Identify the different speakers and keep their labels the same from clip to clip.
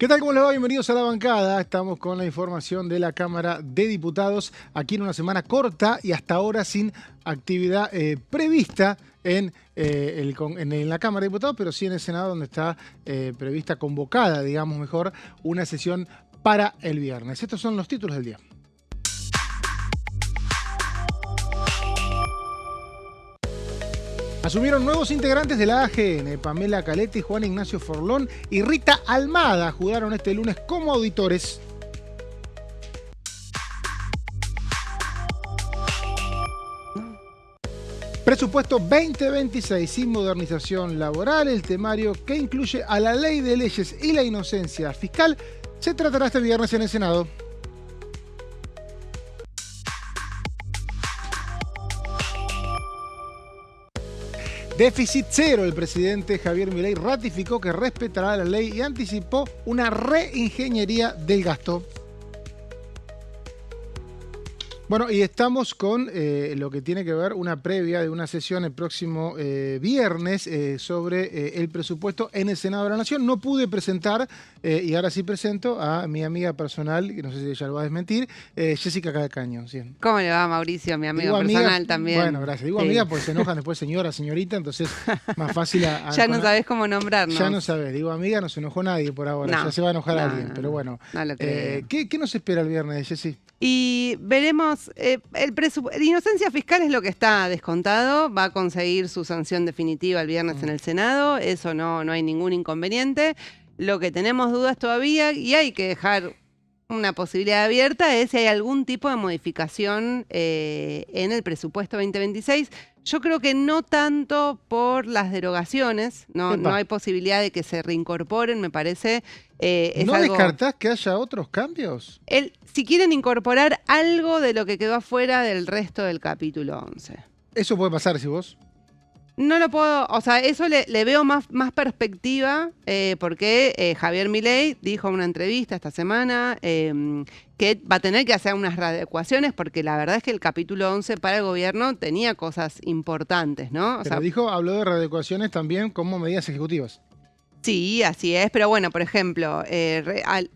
Speaker 1: ¿Qué tal? ¿Cómo les va? Bienvenidos a La Bancada. Estamos con la información de la Cámara de Diputados aquí en una semana corta y hasta ahora sin actividad prevista en la Cámara de Diputados, pero sí en el Senado, donde está prevista, convocada, digamos mejor, una sesión para el viernes. Estos son los títulos del día. Asumieron nuevos integrantes de la AGN. Pamela Caleti, Juan Ignacio Forlón y Rita Almada juraron este lunes como auditores. Presupuesto 2026 sin modernización laboral, el temario que incluye a la ley de leyes y la inocencia fiscal, se tratará este viernes en el Senado. Déficit cero. El presidente Javier Milei ratificó que respetará la ley y anticipó una reingeniería del gasto. Bueno, y estamos con lo que tiene que ver una previa de una sesión el próximo viernes sobre el presupuesto en el Senado de la Nación. No pude presentar, y ahora sí presento a mi amiga personal, que no sé si ella lo va a desmentir, Jessica Calcaño. ¿Sí?
Speaker 2: ¿Cómo le va, Mauricio? Mi amigo
Speaker 1: amiga,
Speaker 2: personal también.
Speaker 1: Bueno, gracias. Digo amiga porque se enojan después señora, señorita, entonces más fácil
Speaker 2: ya no sabés cómo nombrarnos.
Speaker 1: Ya no sabés. Digo amiga, no se enojó nadie por ahora. No, ya se va a enojar alguien, pero bueno.
Speaker 2: No lo creo.
Speaker 1: ¿Qué nos espera el viernes, Jessy?
Speaker 2: Y veremos, la inocencia fiscal es lo que está descontado, va a conseguir su sanción definitiva el viernes en el Senado, eso no hay ningún inconveniente. Lo que tenemos dudas todavía, y hay que dejar una posibilidad abierta, es si hay algún tipo de modificación en el presupuesto 2026. Yo creo que no tanto por las derogaciones, no hay posibilidad de que se reincorporen, me parece.
Speaker 1: ¿No descartás que haya otros cambios?
Speaker 2: Si quieren incorporar algo de lo que quedó afuera del resto del capítulo 11.
Speaker 1: ¿Eso puede pasar, si vos?
Speaker 2: No lo puedo, o sea, eso le veo más perspectiva, porque Javier Milei dijo en una entrevista esta semana que va a tener que hacer unas readecuaciones, porque la verdad es que el capítulo 11 para el gobierno tenía cosas importantes, ¿no?
Speaker 1: Habló de readecuaciones también como medidas ejecutivas.
Speaker 2: Sí, así es, pero bueno, por ejemplo,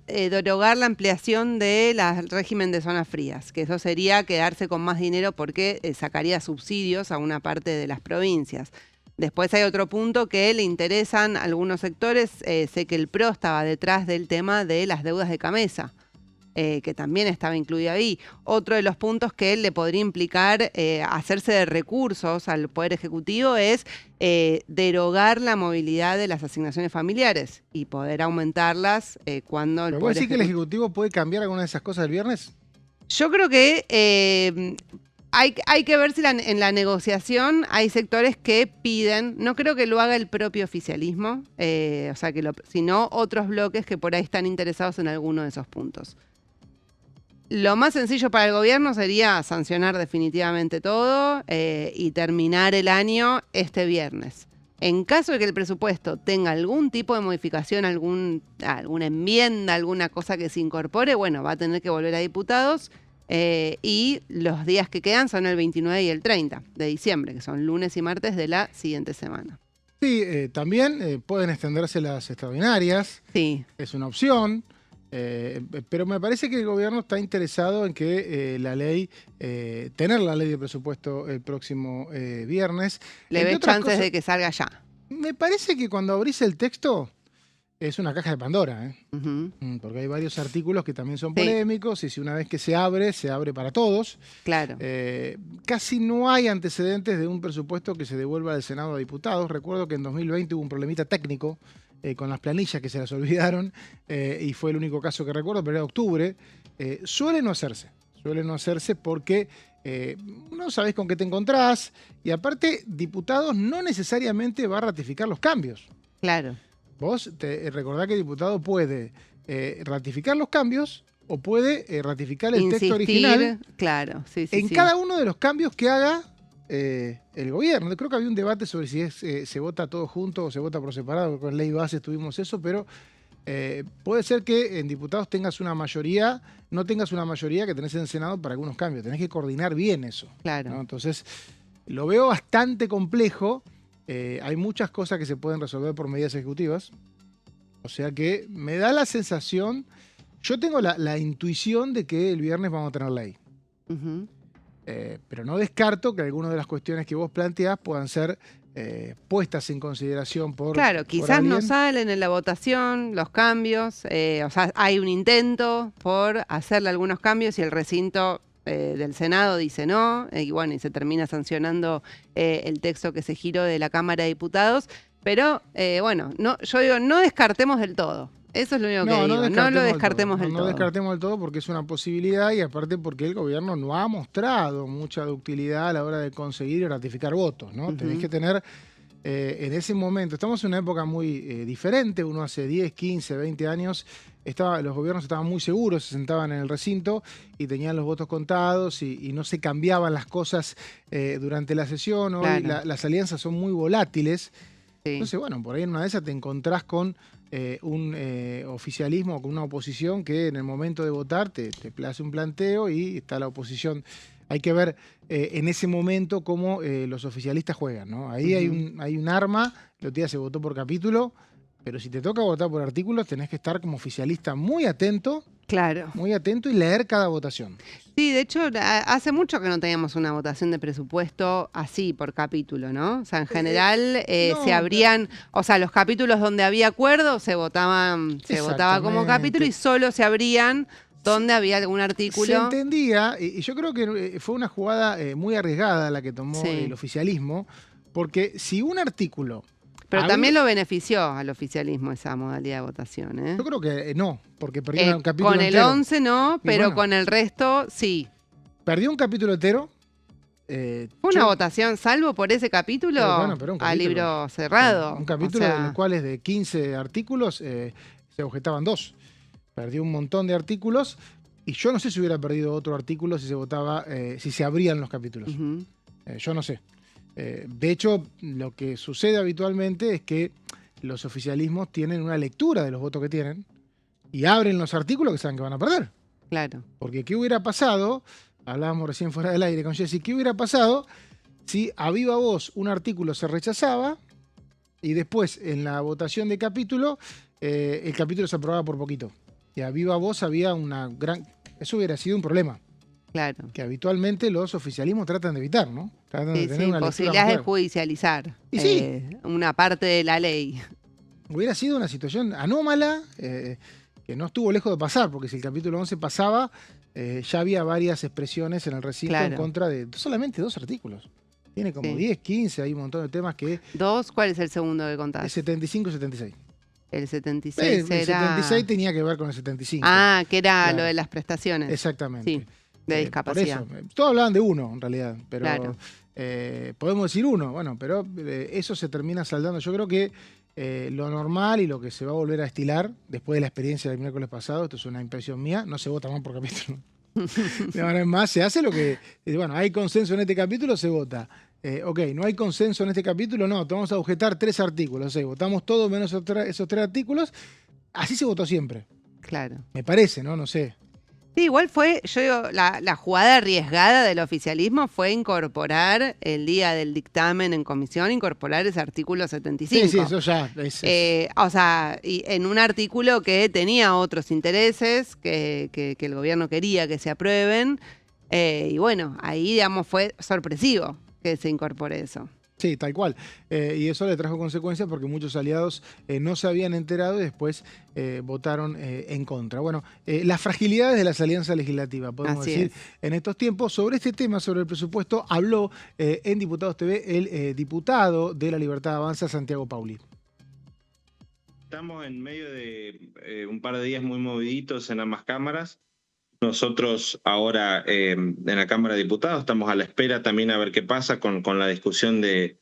Speaker 2: derogar la ampliación del régimen de zonas frías, que eso sería quedarse con más dinero porque sacaría subsidios a una parte de las provincias. Después hay otro punto que le interesan a algunos sectores, sé que el PRO estaba detrás del tema de las deudas de Camesa, que también estaba incluido ahí. Otro de los puntos que le podría implicar hacerse de recursos al Poder Ejecutivo es derogar la movilidad de las asignaciones familiares y poder aumentarlas cuando el
Speaker 1: ¿Pero
Speaker 2: Poder
Speaker 1: vos decís que el Ejecutivo puede cambiar alguna de esas cosas el viernes?
Speaker 2: Yo creo que hay que ver si en la negociación hay sectores que piden, no creo que lo haga el propio oficialismo, sino otros bloques que por ahí están interesados en alguno de esos puntos. Lo más sencillo para el gobierno sería sancionar definitivamente todo y terminar el año este viernes. En caso de que el presupuesto tenga algún tipo de modificación, alguna enmienda, alguna cosa que se incorpore, bueno, va a tener que volver a diputados y los días que quedan son el 29 y el 30 de diciembre, que son lunes y martes de la siguiente semana.
Speaker 1: Sí, también pueden extenderse las extraordinarias.
Speaker 2: Sí.
Speaker 1: Es una opción. Pero me parece que el gobierno está interesado en que tener la ley de presupuesto el próximo viernes.
Speaker 2: ¿Le ves chances de que salga ya?
Speaker 1: Me parece que cuando abrís el texto es una caja de Pandora, porque hay varios artículos que también son polémicos y si una vez que se abre para todos.
Speaker 2: Claro.
Speaker 1: Casi no hay antecedentes de un presupuesto que se devuelva del Senado a diputados. Recuerdo que en 2020 hubo un problemita técnico con las planillas que se las olvidaron y fue el único caso que recuerdo, pero era octubre. Suele no hacerse porque no sabés con qué te encontrás y aparte diputados no necesariamente va a ratificar los cambios.
Speaker 2: Claro.
Speaker 1: Vos recordá que el diputado puede ratificar los cambios o puede ratificar el texto original.
Speaker 2: Claro,
Speaker 1: en cada uno de los cambios que haga el gobierno. Creo que había un debate sobre si se vota todo junto o se vota por separado. Con ley base tuvimos eso, pero puede ser que en diputados tengas una mayoría, no tengas una mayoría que tenés en el Senado para algunos cambios. Tenés que coordinar bien eso.
Speaker 2: Claro.
Speaker 1: ¿no? Entonces, lo veo bastante complejo. Hay muchas cosas que se pueden resolver por medidas ejecutivas. O sea que me da la sensación, yo tengo la intuición de que el viernes vamos a tener ley.
Speaker 2: Ujú.
Speaker 1: Pero no descarto que algunas de las cuestiones que vos planteás puedan ser puestas en consideración
Speaker 2: Claro,
Speaker 1: por
Speaker 2: quizás no
Speaker 1: alguien.
Speaker 2: salen en la votación los cambios, o sea, hay un intento por hacerle algunos cambios y el recinto del Senado dice no, y bueno, y se termina sancionando el texto que se giró de la Cámara de Diputados, pero bueno, no, yo digo, no descartemos del todo. Eso es lo único que digo, no lo descartemos del
Speaker 1: No
Speaker 2: todo.
Speaker 1: descartemos del todo porque es una posibilidad y aparte porque el gobierno no ha mostrado mucha ductilidad a la hora de conseguir y ratificar votos, ¿no? Tenés que tener en ese momento, estamos en una época muy diferente, uno hace 10, 15, 20 años, los gobiernos estaban muy seguros, se sentaban en el recinto y tenían los votos contados y no se cambiaban las cosas durante la sesión. Hoy
Speaker 2: Claro.
Speaker 1: las alianzas son muy volátiles.
Speaker 2: Sí.
Speaker 1: Entonces, bueno, por ahí en una de esas te encontrás con un oficialismo, con una oposición que en el momento de votar te hace un planteo y está la oposición. Hay que ver en ese momento cómo los oficialistas juegan, ¿no? Ahí hay un arma, el otro día se votó por capítulo, pero si te toca votar por artículos tenés que estar como oficialista muy atento y leer cada votación.
Speaker 2: Sí, de hecho, hace mucho que no teníamos una votación de presupuesto así, por capítulo, ¿no? O sea, en general
Speaker 1: no,
Speaker 2: se abrían, o sea, los capítulos donde había acuerdo se votaba como capítulo y solo se abrían donde había algún artículo.
Speaker 1: Se entendía, y yo creo que fue una jugada muy arriesgada la que tomó el oficialismo, porque si un artículo...
Speaker 2: Pero también lo benefició al oficialismo esa modalidad de votación, ¿eh?
Speaker 1: Yo creo que no, porque perdió un capítulo
Speaker 2: con
Speaker 1: entero.
Speaker 2: Con el 11 no, pero
Speaker 1: bueno,
Speaker 2: con el resto sí.
Speaker 1: Perdió un capítulo entero.
Speaker 2: Fue una votación, salvo por ese capítulo,
Speaker 1: pero
Speaker 2: a libro cerrado.
Speaker 1: Un capítulo de los cuales de 15 artículos se objetaban 2. Perdió un montón de artículos y yo no sé si hubiera perdido otro artículo si se votaba, si se abrían los capítulos. Yo no sé. De hecho, lo que sucede habitualmente es que los oficialismos tienen una lectura de los votos que tienen y abren los artículos que saben que van a perder.
Speaker 2: Claro.
Speaker 1: Porque ¿qué hubiera pasado? Hablábamos recién fuera del aire con Jessy. ¿Qué hubiera pasado si a viva voz un artículo se rechazaba y después en la votación de capítulo el capítulo se aprobaba por poquito? Y a viva voz había una gran... Eso hubiera sido un problema.
Speaker 2: Claro.
Speaker 1: Que habitualmente los oficialismos tratan de evitar, ¿no? Tratan de tener una
Speaker 2: posibilidades de judicializar una parte de la ley.
Speaker 1: Hubiera sido una situación anómala que no estuvo lejos de pasar, porque si el capítulo 11 pasaba, ya había varias expresiones en el recinto en contra de solamente 2 artículos. Tiene como 10, 15, hay un montón de temas que...
Speaker 2: ¿2? ¿Cuál es el segundo que contás?
Speaker 1: El 75 y 76.
Speaker 2: El 76
Speaker 1: el 76 tenía que ver con el 75.
Speaker 2: Ah, que era lo de las prestaciones.
Speaker 1: Exactamente.
Speaker 2: Sí, de discapacidad.
Speaker 1: Por eso, todos hablaban de uno, en realidad, pero podemos decir uno, bueno, pero eso se termina saldando. Yo creo que lo normal y lo que se va a volver a estilar después de la experiencia del miércoles pasado, esto es una impresión mía, no se vota más por capítulo. De manera más, se hace lo que, bueno, hay consenso en este capítulo, se vota. Ok, no hay consenso en este capítulo, no, te vamos a objetar 3 artículos, votamos todo menos esos 3 artículos, así se votó siempre.
Speaker 2: Claro.
Speaker 1: Me parece, ¿no? No sé.
Speaker 2: Sí, igual fue, yo digo, la jugada arriesgada del oficialismo fue incorporar el día del dictamen en comisión, incorporar ese artículo 75.
Speaker 1: Sí, eso ya.
Speaker 2: O sea, y en un artículo que tenía otros intereses que el gobierno quería que se aprueben. Y bueno, ahí, digamos, fue sorpresivo que se incorpore eso.
Speaker 1: Sí, tal cual. Y eso le trajo consecuencias porque muchos aliados no se habían enterado y después votaron en contra. Bueno, las fragilidades de las alianzas legislativas, podemos decir, en estos tiempos. Sobre este tema, sobre el presupuesto, habló en Diputados TV el diputado de La Libertad Avanza, Santiago Pauli.
Speaker 3: Estamos en medio de un par de días muy moviditos en ambas cámaras. Nosotros ahora en la Cámara de Diputados estamos a la espera también a ver qué pasa con la discusión del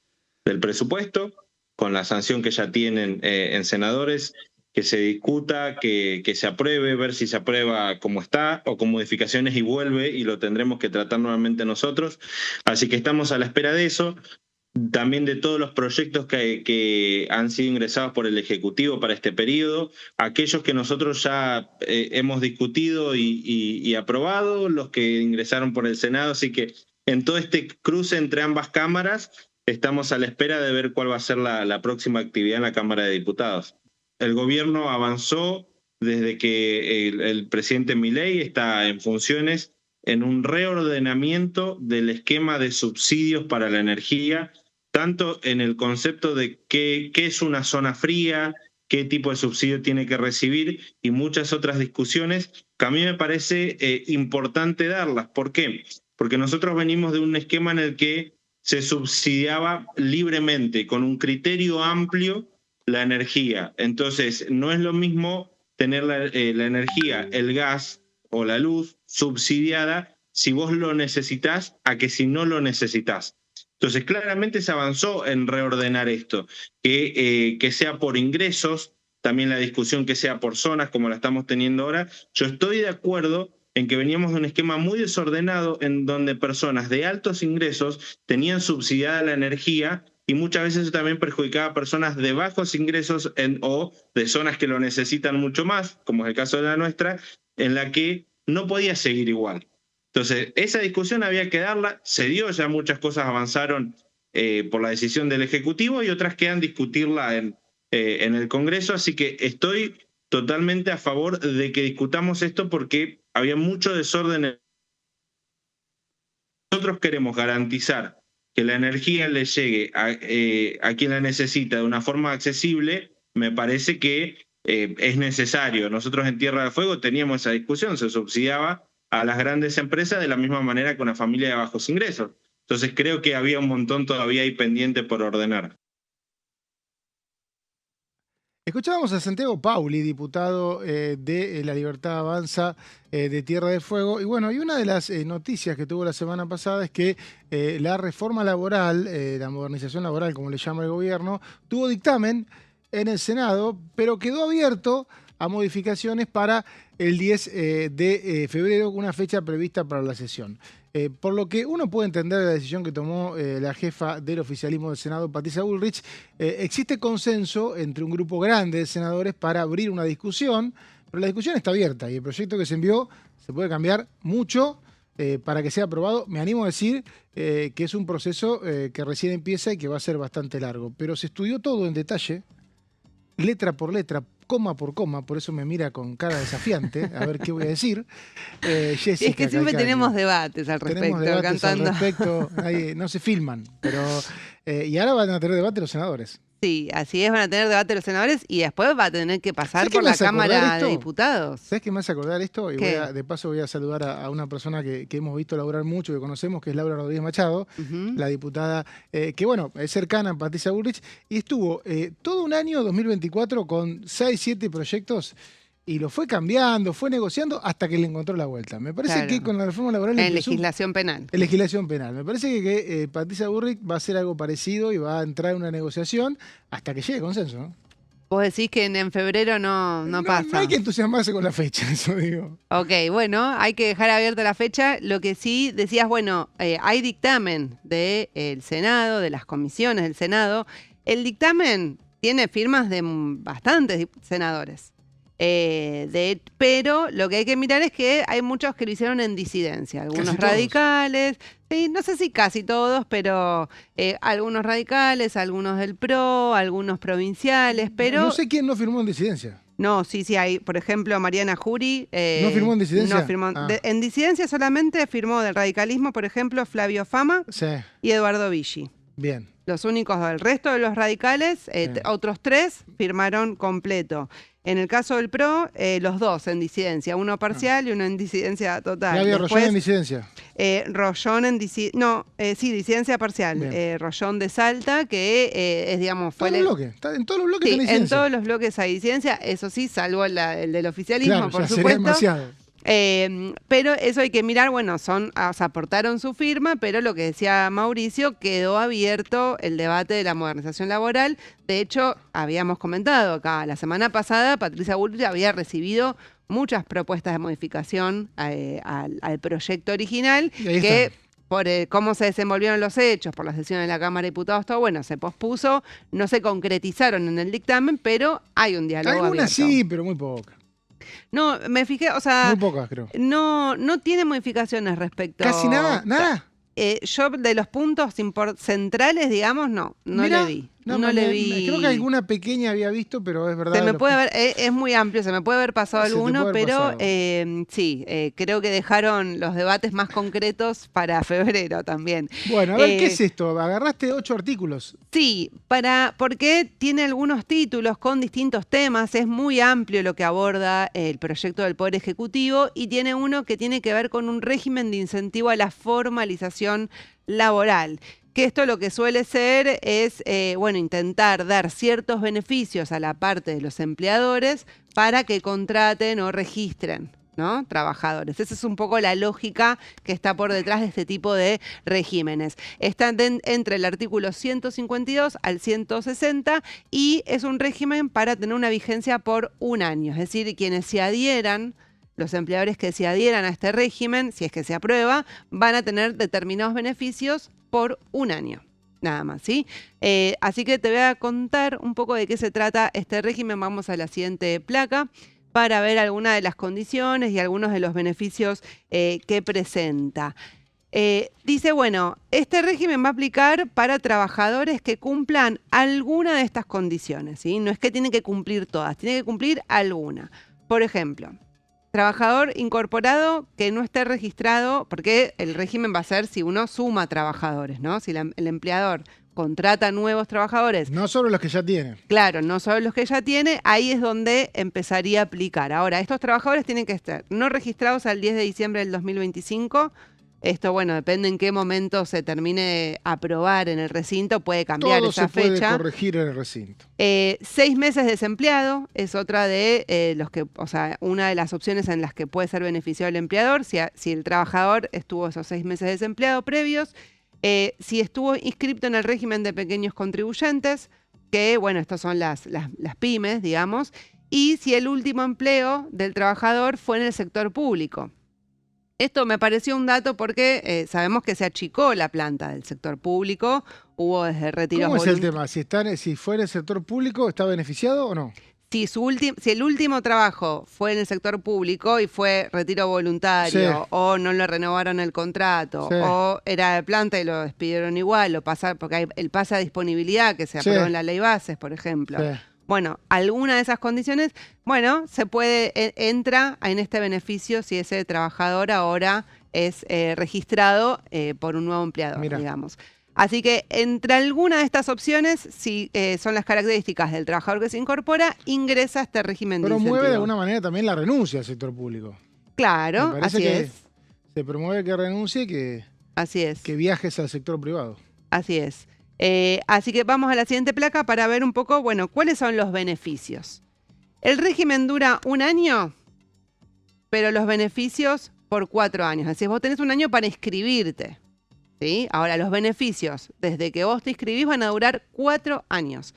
Speaker 3: presupuesto, con la sanción que ya tienen en senadores, que se discuta, que se apruebe, ver si se aprueba como está o con modificaciones y vuelve y lo tendremos que tratar nuevamente nosotros. Así que estamos a la espera de eso. También de todos los proyectos que han sido ingresados por el Ejecutivo para este periodo, aquellos que nosotros ya hemos discutido y aprobado, los que ingresaron por el Senado, así que en todo este cruce entre ambas cámaras estamos a la espera de ver cuál va a ser la próxima actividad en la Cámara de Diputados. el gobierno avanzó desde que el presidente Milei está en funciones en un reordenamiento del esquema de subsidios para la energía, tanto en el concepto de qué es una zona fría, qué tipo de subsidio tiene que recibir y muchas otras discusiones que a mí me parece importante darlas. ¿Por qué? Porque nosotros venimos de un esquema en el que se subsidiaba libremente, con un criterio amplio, la energía. Entonces, no es lo mismo tener la energía, el gas o la luz subsidiada si vos lo necesitas a que si no lo necesitas. Entonces, claramente se avanzó en reordenar esto, que sea por ingresos, también la discusión que sea por zonas, como la estamos teniendo ahora. Yo estoy de acuerdo en que veníamos de un esquema muy desordenado en donde personas de altos ingresos tenían subsidiada la energía y muchas veces eso también perjudicaba a personas de bajos ingresos o de zonas que lo necesitan mucho más, como es el caso de la nuestra, en la que no podía seguir igual. Entonces, esa discusión había que darla, se dio, ya muchas cosas avanzaron por la decisión del Ejecutivo y otras quedan discutirla en el Congreso, así que estoy totalmente a favor de que discutamos esto porque había mucho desorden. Nosotros queremos garantizar que la energía le llegue a quien la necesita de una forma accesible. Me parece que es necesario. Nosotros en Tierra del Fuego teníamos esa discusión, se subsidiaba a las grandes empresas de la misma manera que una familia de bajos ingresos. Entonces creo que había un montón todavía ahí pendiente por ordenar.
Speaker 1: Escuchábamos a Santiago Pauli, diputado de La Libertad Avanza de Tierra del Fuego. Y bueno, y una de las noticias que tuvo la semana pasada es que la reforma laboral, la modernización laboral, como le llama el gobierno, tuvo dictamen en el Senado, pero quedó abierto a modificaciones para el 10 de febrero, una fecha prevista para la sesión. Por lo que uno puede entender la decisión que tomó la jefa del oficialismo del Senado, Patricia Bullrich, existe consenso entre un grupo grande de senadores para abrir una discusión, pero la discusión está abierta y el proyecto que se envió se puede cambiar mucho para que sea aprobado. Me animo a decir que es un proceso que recién empieza y que va a ser bastante largo, pero se estudió todo en detalle, letra por letra, coma por coma, por eso me mira con cara desafiante, a ver qué voy a decir. Jessica,
Speaker 2: es que siempre tenemos debates al respecto.
Speaker 1: Tenemos debates
Speaker 2: cantando.
Speaker 1: al respecto, no se filman, pero y ahora van a tener debate los senadores.
Speaker 2: Sí, así es, van a tener debate los senadores y después va a tener que pasar por la Cámara de Diputados.
Speaker 1: ¿Sabes qué me hace acordar esto? Y de paso voy a saludar a una persona que hemos visto laburar mucho, que conocemos, que es Laura Rodríguez Machado, la diputada, que bueno, es cercana a Patricia Bullrich, y estuvo todo un año 2024 con 6, 7 proyectos, y lo fue cambiando, fue negociando hasta que le encontró la vuelta. Me parece que con la reforma laboral...
Speaker 2: En legislación penal.
Speaker 1: En legislación penal. Me parece que Patricia Bullrich va a hacer algo parecido y va a entrar en una negociación hasta que llegue consenso, ¿no?
Speaker 2: Vos decís que en febrero no pasa.
Speaker 1: No hay que entusiasmarse con la fecha, eso digo.
Speaker 2: Ok, bueno, hay que dejar abierta la fecha. Lo que sí decías, bueno, hay dictamen del Senado, de las comisiones del Senado. El dictamen tiene firmas de bastantes senadores. Pero lo que hay que mirar es que hay muchos que lo hicieron en disidencia, algunos radicales, sí, no sé si casi todos, pero algunos radicales, algunos del PRO, algunos provinciales, pero...
Speaker 1: No sé quién no firmó en disidencia.
Speaker 2: No, sí, hay, por ejemplo, Mariana Jury.
Speaker 1: ¿No firmó en disidencia?
Speaker 2: No firmó. En disidencia solamente firmó del radicalismo, por ejemplo, Flavio Fama y Eduardo Viggi.
Speaker 1: Bien.
Speaker 2: Los únicos del resto de los radicales, otros 3 firmaron completo. En el caso del PRO, los 2 en disidencia, uno parcial y uno en disidencia total.
Speaker 1: ¿Había Rollón en disidencia?
Speaker 2: Rollón en disidencia parcial. Rollón de Salta, que es, digamos, fue...
Speaker 1: En todos los bloques
Speaker 2: sí,
Speaker 1: hay disidencia.
Speaker 2: En todos los bloques hay disidencia, eso sí, salvo el del oficialismo,
Speaker 1: claro,
Speaker 2: por
Speaker 1: ya
Speaker 2: supuesto.
Speaker 1: Sería demasiado.
Speaker 2: Pero eso hay que mirar, bueno, aportaron su firma, pero lo que decía Mauricio, quedó abierto el debate de la modernización laboral. De hecho, habíamos comentado acá, la semana pasada Patricia Bullrich había recibido muchas propuestas de modificación al proyecto original, que por cómo se desenvolvieron los hechos, por la sesión de la Cámara de Diputados, todo bueno, se pospuso, no se concretizaron en el dictamen, pero hay un diálogo abierto.
Speaker 1: Algunas sí, pero muy pocas.
Speaker 2: No, me fijé, o sea...
Speaker 1: Muy pocas, creo.
Speaker 2: No tiene modificaciones respecto...
Speaker 1: ¿Casi nada? ¿Nada?
Speaker 2: Yo de los puntos centrales, digamos, no le vi. No le vi.
Speaker 1: Creo que alguna pequeña había visto, pero es verdad.
Speaker 2: Se me puede haber, es muy amplio, se me puede haber pasado alguno, pero sí, creo que dejaron los debates más concretos para febrero también.
Speaker 1: Bueno, a ver, ¿qué es esto? Agarraste 8 artículos.
Speaker 2: Sí, porque tiene algunos títulos con distintos temas, es muy amplio lo que aborda el proyecto del Poder Ejecutivo y tiene uno que tiene que ver con un régimen de incentivo a la formalización laboral. Que esto lo que suele ser es, intentar dar ciertos beneficios a la parte de los empleadores para que contraten o registren, ¿no?, trabajadores. Esa es un poco la lógica que está por detrás de este tipo de regímenes. Está entre el artículo 152 al 160 y es un régimen para tener una vigencia por 1 año. Es decir, quienes se adhieran, los empleadores que se adhieran a este régimen, si es que se aprueba, van a tener determinados beneficios por 1 año, nada más, ¿sí? Así que te voy a contar un poco de qué se trata este régimen. Vamos a la siguiente placa para ver algunas de las condiciones y algunos de los beneficios que presenta. Dice, bueno, este régimen va a aplicar para trabajadores que cumplan alguna de estas condiciones, ¿sí? No es que tienen que cumplir todas, tienen que cumplir alguna. Por ejemplo, trabajador incorporado que no esté registrado, porque el régimen va a ser si uno suma trabajadores, ¿no? Si el empleador contrata nuevos trabajadores.
Speaker 1: No solo los que ya tiene.
Speaker 2: Claro, no solo los que ya tiene, ahí es donde empezaría a aplicar. Ahora, estos trabajadores tienen que estar no registrados al 10 de diciembre del 2025. Esto, bueno, depende en qué momento se termine de aprobar en el recinto, puede cambiar esa fecha.
Speaker 1: Todo se puede corregir en el recinto.
Speaker 2: 6 meses desempleado es otra de una de las opciones en las que puede ser beneficiado el empleador, si el trabajador estuvo esos 6 meses desempleado previos, si estuvo inscrito en el régimen de pequeños contribuyentes, que, bueno, estas son las pymes, digamos, y si el último empleo del trabajador fue en el sector público. Esto me pareció un dato porque sabemos que se achicó la planta del sector público, hubo desde retiros
Speaker 1: ¿Cómo es el tema? Si fue en el sector público, ¿está beneficiado o no?
Speaker 2: Si el último trabajo fue en el sector público y fue retiro voluntario, sí, o no le renovaron el contrato, sí, o era de planta y lo despidieron igual, porque hay el pase a disponibilidad que se aprobó, sí, en la ley bases, por ejemplo. Sí. Bueno, alguna de esas condiciones, bueno, entra en este beneficio si ese trabajador ahora es registrado por un nuevo empleador, digamos. Así que entre alguna de estas opciones, si son las características del trabajador que se incorpora, ingresa a este régimen de incentivo.
Speaker 1: Pero mueve de alguna manera también la renuncia al sector público.
Speaker 2: Claro, así es.
Speaker 1: Se promueve que renuncie y que viajes al sector privado.
Speaker 2: Así es. Así que vamos a la siguiente placa para ver un poco, bueno, cuáles son los beneficios. El régimen dura 1 año, pero los beneficios por 4 años. Así es, vos tenés 1 año para inscribirte, ¿sí? Ahora, los beneficios, desde que vos te inscribís, van a durar 4 años.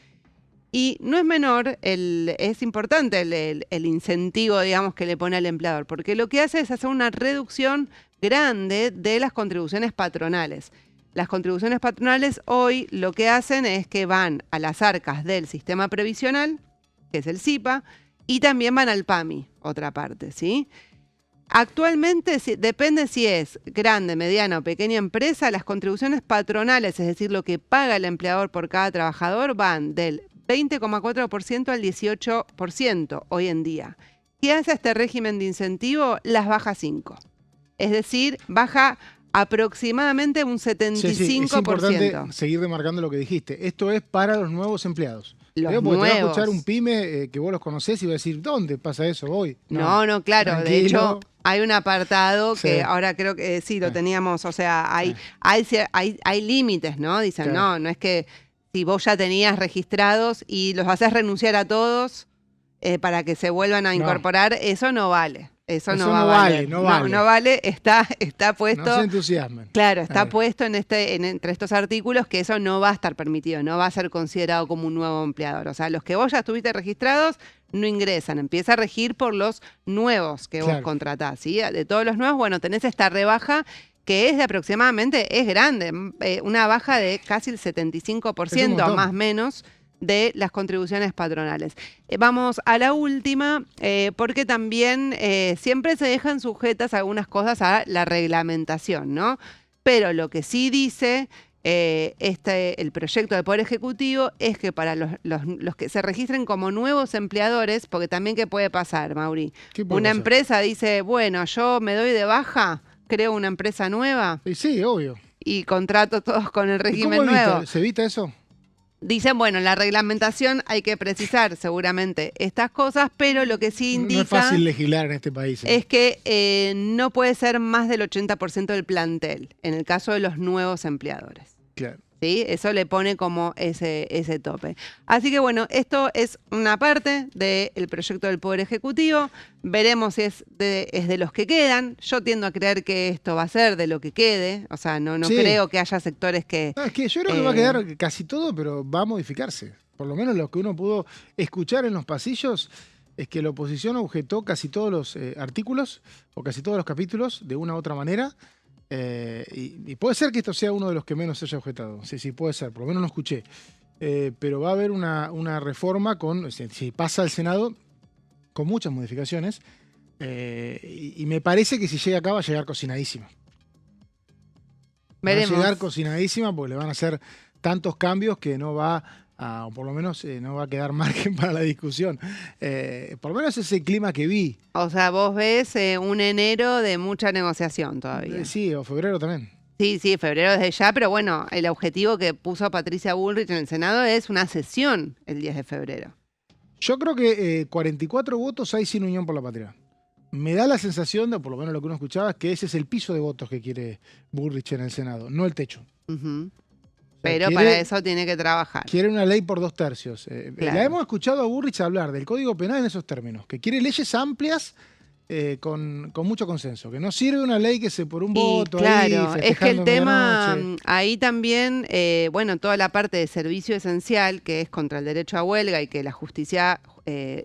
Speaker 2: Y no es menor, es importante el incentivo, digamos, que le pone al empleador, porque lo que hace es hacer una reducción grande de las contribuciones patronales. Las contribuciones patronales hoy lo que hacen es que van a las arcas del sistema previsional, que es el SIPA, y también van al PAMI, otra parte, ¿sí? Actualmente depende si es grande, mediana o pequeña empresa, las contribuciones patronales, es decir, lo que paga el empleador por cada trabajador, van del 20,4% al 18% hoy en día. ¿Qué hace este régimen de incentivo? Las baja 5. Es decir, baja aproximadamente un 75%.
Speaker 1: Sí, es importante seguir remarcando lo que dijiste. Esto es para los nuevos empleados.
Speaker 2: Los nuevos.
Speaker 1: Te va a escuchar un pyme que vos los conocés y va a decir, ¿dónde pasa eso hoy?
Speaker 2: No, claro. Tranquilo. De hecho, hay un apartado que ahora creo que sí, lo teníamos. O sea, hay límites, ¿no? Dicen, claro, no es que si vos ya tenías registrados y los haces renunciar a todos para que se vuelvan a incorporar, eso no vale. Eso no vale. No vale, está puesto.
Speaker 1: No se entusiasmen.
Speaker 2: Claro, está puesto entre estos artículos que eso no va a estar permitido, no va a ser considerado como un nuevo empleador. O sea, los que vos ya estuviste registrados no ingresan, empieza a regir por los nuevos que vos contratás, ¿sí? De todos los nuevos, bueno, tenés esta rebaja que es de aproximadamente, es grande, una baja de casi el 75%, más o menos, de las contribuciones patronales. Vamos a la última, porque también siempre se dejan sujetas algunas cosas a la reglamentación, ¿no? Pero lo que sí dice el proyecto del Poder Ejecutivo es que para los que se registren como nuevos empleadores, porque también ¿qué puede pasar, Mauri?
Speaker 1: ¿Qué puede
Speaker 2: Una
Speaker 1: pasar?
Speaker 2: empresa dice, bueno, yo me doy de baja, creo una empresa nueva
Speaker 1: Y sí, obvio.
Speaker 2: y contrato todos con el
Speaker 1: ¿Y
Speaker 2: régimen
Speaker 1: cómo
Speaker 2: nuevo.
Speaker 1: se evita eso?
Speaker 2: Dicen, bueno, en la reglamentación hay que precisar seguramente estas cosas, pero lo que sí indica
Speaker 1: No es fácil legislar en este país.
Speaker 2: es que no puede ser más del 80% del plantel, en el caso de los nuevos empleadores.
Speaker 1: Claro.
Speaker 2: ¿Sí? Eso le pone como ese tope. Así que bueno, esto es una parte del proyecto del Poder Ejecutivo. Veremos si es de los que quedan. Yo tiendo a creer que esto va a ser de lo que quede. O sea, no
Speaker 1: Sí.
Speaker 2: creo que haya sectores que...
Speaker 1: No, es que yo creo que va a quedar casi todo, pero va a modificarse. Por lo menos lo que uno pudo escuchar en los pasillos es que la oposición objetó casi todos los artículos o casi todos los capítulos de una u otra manera. Y puede ser que esto sea uno de los que menos se haya objetado. Sí, puede ser, por lo menos lo escuché. Pero va a haber una reforma si pasa al Senado, con muchas modificaciones. Y me parece que si llega acá va a llegar cocinadísima.
Speaker 2: Veremos.
Speaker 1: Va a llegar cocinadísima porque le van a hacer tantos cambios que no va o por lo menos no va a quedar margen para la discusión. Por lo menos ese clima que vi.
Speaker 2: O sea, vos ves un enero de mucha negociación todavía.
Speaker 1: Sí, o febrero también.
Speaker 2: Sí, febrero desde ya, pero bueno, el objetivo que puso Patricia Bullrich en el Senado es una sesión el 10 de febrero.
Speaker 1: Yo creo que 44 votos hay sin Unión por la Patria. Me da la sensación, por lo menos lo que uno escuchaba, es que ese es el piso de votos que quiere Bullrich en el Senado, no el techo.
Speaker 2: Uh-huh.
Speaker 1: O sea,
Speaker 2: Pero para eso tiene que trabajar.
Speaker 1: Quiere una ley por 2/3.
Speaker 2: Claro.
Speaker 1: La hemos escuchado a Bullrich hablar del Código Penal en esos términos, que quiere leyes amplias con mucho consenso, que no sirve una ley que se por un voto
Speaker 2: claro,
Speaker 1: ahí,
Speaker 2: es que el
Speaker 1: festejando
Speaker 2: tema
Speaker 1: medianoche.
Speaker 2: ahí también, bueno, toda la parte de servicio esencial, que es contra el derecho a huelga y que la justicia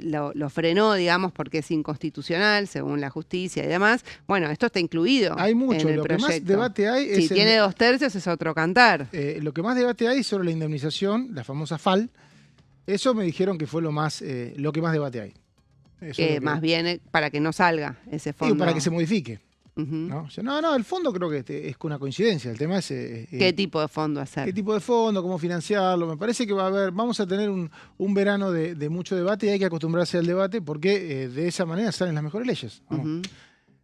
Speaker 2: lo frenó, digamos, porque es inconstitucional, según la justicia y demás. Bueno, esto está incluido
Speaker 1: Hay mucho,
Speaker 2: en el
Speaker 1: lo que más
Speaker 2: proyecto.
Speaker 1: debate hay
Speaker 2: Si
Speaker 1: es
Speaker 2: tiene 2/3 es otro cantar.
Speaker 1: lo que más debate hay sobre la indemnización, la famosa FAL. Eso me dijeron que fue lo que más debate hay. Eso es lo que-
Speaker 2: Más bien para que no salga ese fondo.
Speaker 1: Digo, para que se modifique.
Speaker 2: Ujú.
Speaker 1: ¿No? O sea, no, el fondo creo que es una coincidencia. El tema es
Speaker 2: ¿Qué tipo de fondo hacer?
Speaker 1: qué tipo de fondo, cómo financiarlo. Me parece que vamos a tener un verano de mucho debate y hay que acostumbrarse al debate porque de esa manera salen las mejores leyes. ¿O no?
Speaker 2: Ujú.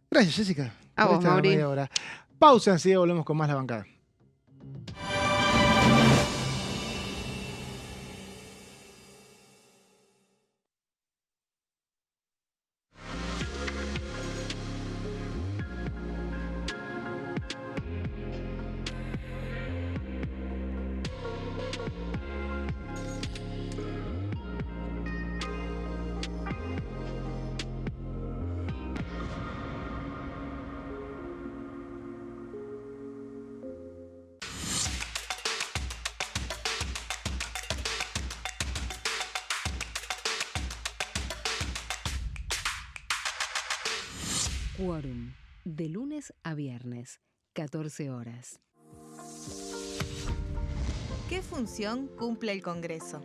Speaker 1: Gracias, Jessica.
Speaker 2: A
Speaker 1: por
Speaker 2: vos,
Speaker 1: esta
Speaker 2: Mauri.
Speaker 1: media hora. Pausa, enseguida volvemos con más La Bancada.
Speaker 4: Quórum, de lunes a viernes, 14 horas.
Speaker 5: ¿Qué función cumple el Congreso?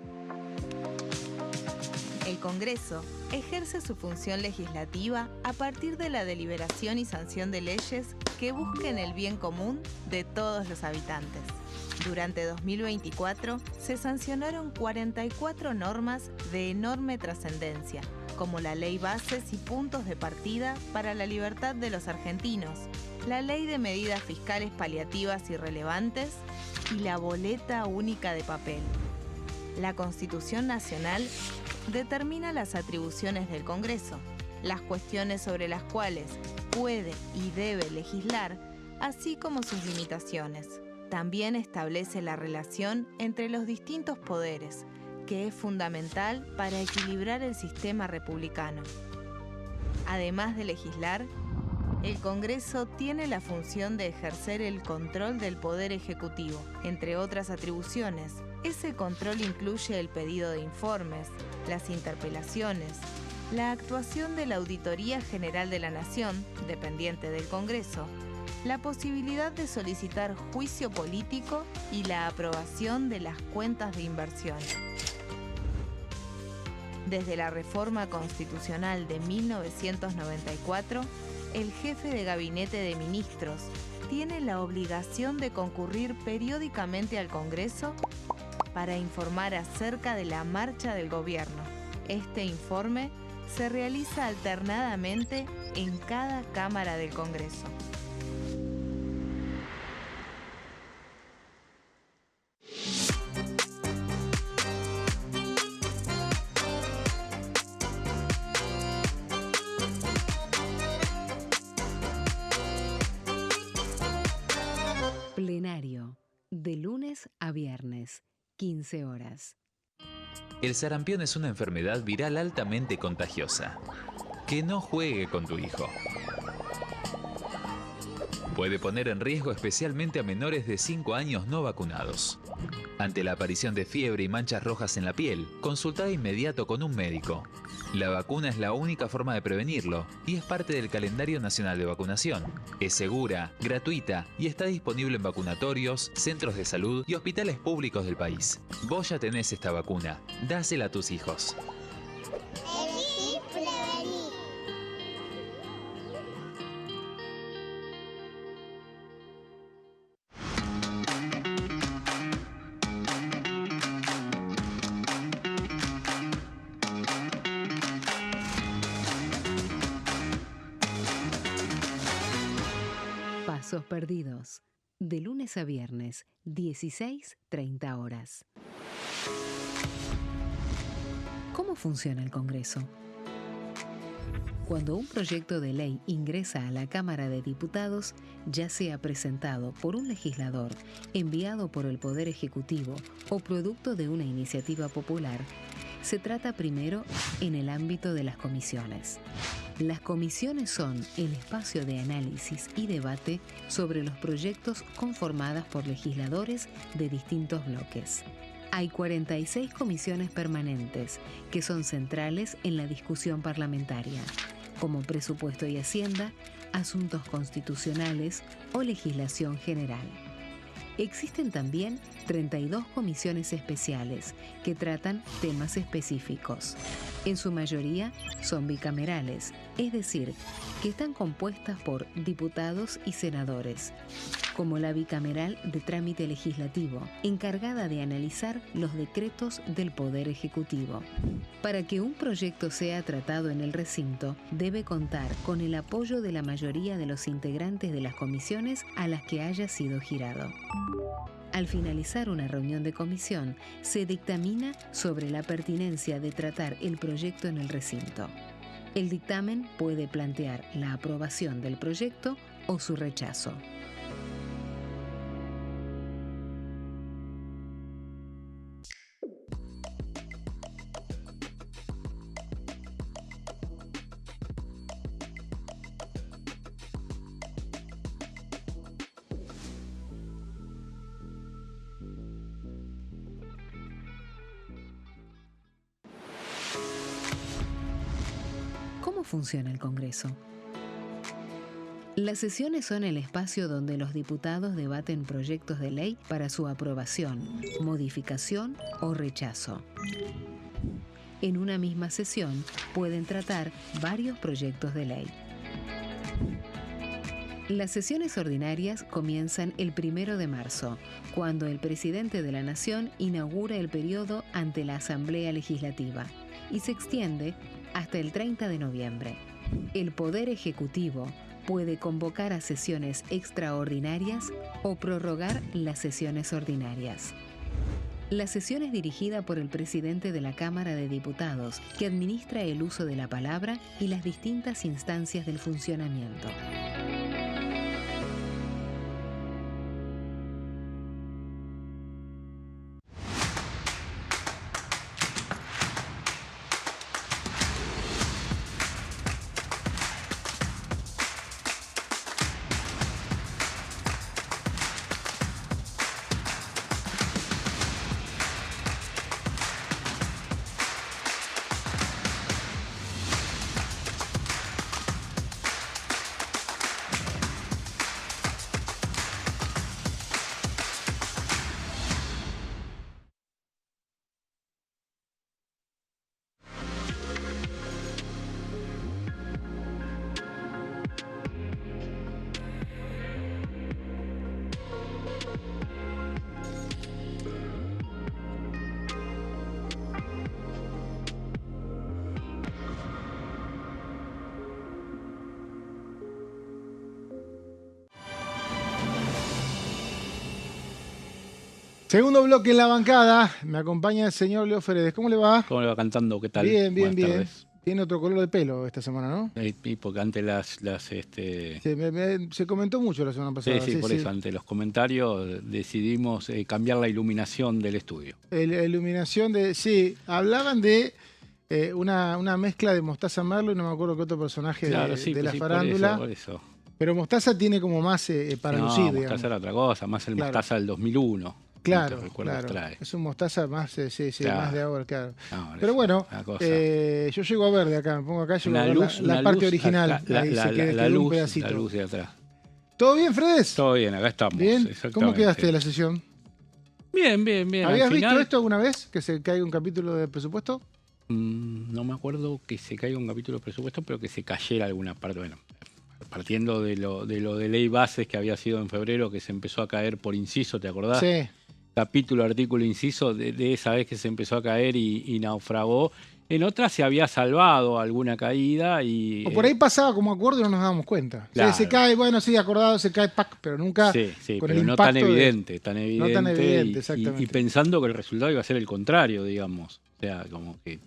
Speaker 5: El Congreso ejerce su función legislativa a partir de la deliberación y sanción de leyes que busquen el bien común de todos los habitantes. Durante 2024 se sancionaron 44 normas de enorme trascendencia, como la Ley Bases y Puntos de Partida para la Libertad de los Argentinos, la Ley de Medidas Fiscales Paliativas y Relevantes y la Boleta Única de Papel. La Constitución Nacional determina las atribuciones del Congreso, las cuestiones sobre las cuales puede y debe legislar, así como sus limitaciones. También establece la relación entre los distintos poderes, que es fundamental para equilibrar el sistema republicano. Además de legislar, el Congreso tiene la función de ejercer el control del Poder Ejecutivo, entre otras atribuciones. Ese control incluye el pedido de informes, las interpelaciones, la actuación de la Auditoría General de la Nación, dependiente del Congreso, la posibilidad de solicitar juicio político y la aprobación de las cuentas de inversión. Desde la reforma constitucional de 1994, el jefe de gabinete de ministros tiene la obligación de concurrir periódicamente al Congreso para informar acerca de la marcha del gobierno. Este informe se realiza alternadamente en cada Cámara del Congreso.
Speaker 4: Plenario, de lunes a viernes, 15 horas.
Speaker 6: El sarampión es una enfermedad viral altamente contagiosa. Que no juegue con tu hijo. Puede poner en riesgo especialmente a menores de 5 años no vacunados. Ante la aparición de fiebre y manchas rojas en la piel, consulta de inmediato con un médico. La vacuna es la única forma de prevenirlo y es parte del calendario nacional de vacunación. Es segura, gratuita y está disponible en vacunatorios, centros de salud y hospitales públicos del país. Vos ya tenés esta vacuna. Dásela a tus hijos.
Speaker 7: Elegí prevenir.
Speaker 4: Pasos perdidos, de lunes a viernes, 16:30 horas. ¿Cómo funciona el Congreso? Cuando un proyecto de ley ingresa a la Cámara de Diputados, ya sea presentado por un legislador, enviado por el Poder Ejecutivo o producto de una iniciativa popular, se trata primero en el ámbito de las comisiones. Las comisiones son el espacio de análisis y debate sobre los proyectos conformadas por legisladores de distintos bloques. Hay 46 comisiones permanentes que son centrales en la discusión parlamentaria, como Presupuesto y Hacienda, Asuntos Constitucionales o Legislación General. Existen también 32 comisiones especiales que tratan temas específicos. En su mayoría son bicamerales, es decir, que están compuestas por diputados y senadores, como la bicameral de trámite legislativo, encargada de analizar los decretos del Poder Ejecutivo. Para que un proyecto sea tratado en el recinto, debe contar con el apoyo de la mayoría de los integrantes de las comisiones a las que haya sido girado. Al finalizar una reunión de comisión, se dictamina sobre la pertinencia de tratar el proyecto en el recinto. El dictamen puede plantear la aprobación del proyecto o su rechazo. ¿Cómo funciona el Congreso? Las sesiones son el espacio donde los diputados debaten proyectos de ley para su aprobación, modificación o rechazo. En una misma sesión pueden tratar varios proyectos de ley. Las sesiones ordinarias comienzan el 1 de marzo, cuando el presidente de la Nación inaugura el periodo ante la Asamblea Legislativa y se extiende hasta el 30 de noviembre. El Poder Ejecutivo puede convocar a sesiones extraordinarias o prorrogar las sesiones ordinarias. La sesión es dirigida por el presidente de la Cámara de Diputados, que administra el uso de la palabra y las distintas instancias del funcionamiento.
Speaker 1: Segundo bloque en la bancada. Me acompaña el señor Leo Feredes. ¿Cómo le va?
Speaker 8: ¿Cómo le va cantando? ¿Qué tal?
Speaker 1: Bien, bien,
Speaker 8: Buenas
Speaker 1: bien.
Speaker 8: tardes.
Speaker 1: Tiene otro color de pelo esta semana, ¿no?
Speaker 8: Y porque antes
Speaker 1: Se comentó mucho la semana pasada.
Speaker 8: Sí, por eso, ante los comentarios decidimos cambiar la iluminación del estudio.
Speaker 1: La iluminación de... Sí, hablaban de una mezcla de Mostaza Merlo y no me acuerdo qué otro personaje de la farándula.
Speaker 8: Por eso.
Speaker 1: Pero Mostaza tiene como más para lucir, digamos.
Speaker 8: Mostaza era otra cosa, más el Mostaza del 2001.
Speaker 1: Claro,
Speaker 8: no te recuerdo,
Speaker 1: claro. Es un Mostaza más,
Speaker 8: claro.
Speaker 1: más de ahora, claro.
Speaker 8: No,
Speaker 1: pero bueno, yo llego a ver de acá, me pongo acá, llego a ver la parte original.
Speaker 8: Acá,
Speaker 1: ahí se queda un pedacito.
Speaker 8: La luz de atrás.
Speaker 1: ¿Todo bien, Fredes?
Speaker 8: Todo bien, acá estamos.
Speaker 1: ¿Bien? ¿Cómo quedaste de la sesión?
Speaker 8: Bien, bien, bien.
Speaker 1: ¿Habías visto esto alguna vez? ¿Que se caiga un capítulo de presupuesto?
Speaker 8: No me acuerdo que se caiga un capítulo de presupuesto, pero que se cayera alguna parte. Bueno, partiendo de lo de ley bases que había sido en febrero, que se empezó a caer por inciso, ¿te acordás?
Speaker 1: Sí.
Speaker 8: Capítulo, artículo, inciso, de esa vez que se empezó a caer y naufragó. En otras se había salvado alguna caída y...
Speaker 1: O por ahí pasaba como acuerdo y no nos dábamos cuenta.
Speaker 8: Claro.
Speaker 1: O sea, se cae, bueno, sí, acordado, se cae, pac, pero nunca
Speaker 8: sí,
Speaker 1: con
Speaker 8: pero
Speaker 1: el
Speaker 8: no
Speaker 1: impacto
Speaker 8: tan evidente, tan evidente.
Speaker 1: No tan evidente, exactamente.
Speaker 8: Y pensando que el resultado iba a ser el contrario, digamos. O sea, como que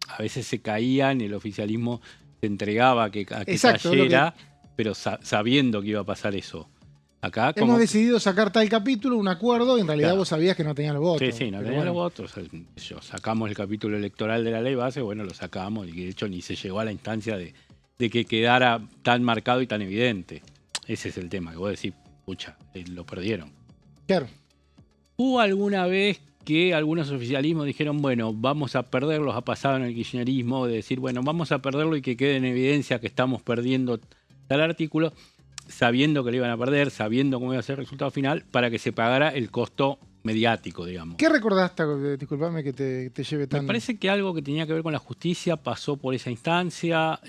Speaker 8: a veces se caían, el oficialismo se entregaba a que cayera, pero sabiendo que iba a pasar eso. Acá
Speaker 1: hemos decidido sacar tal capítulo, un acuerdo, y en realidad vos sabías que no tenían los votos.
Speaker 8: Sí, no tenían los votos. Sacamos el capítulo electoral de la ley base, bueno, lo sacamos y de hecho ni se llegó a la instancia de que quedara tan marcado y tan evidente. Ese es el tema, que vos decís, pucha, lo perdieron.
Speaker 1: Claro.
Speaker 8: ¿Hubo alguna vez que algunos oficialismos dijeron, bueno, vamos a perderlos, ha pasado en el kirchnerismo, de decir, bueno, vamos a perderlo y que quede en evidencia que estamos perdiendo tal artículo, sabiendo que lo iban a perder, sabiendo cómo iba a ser el resultado final, para que se pagara el costo mediático, digamos.
Speaker 1: ¿Qué recordaste? Disculpame que te lleve tan...
Speaker 8: Me parece que algo que tenía que ver con la justicia pasó por esa instancia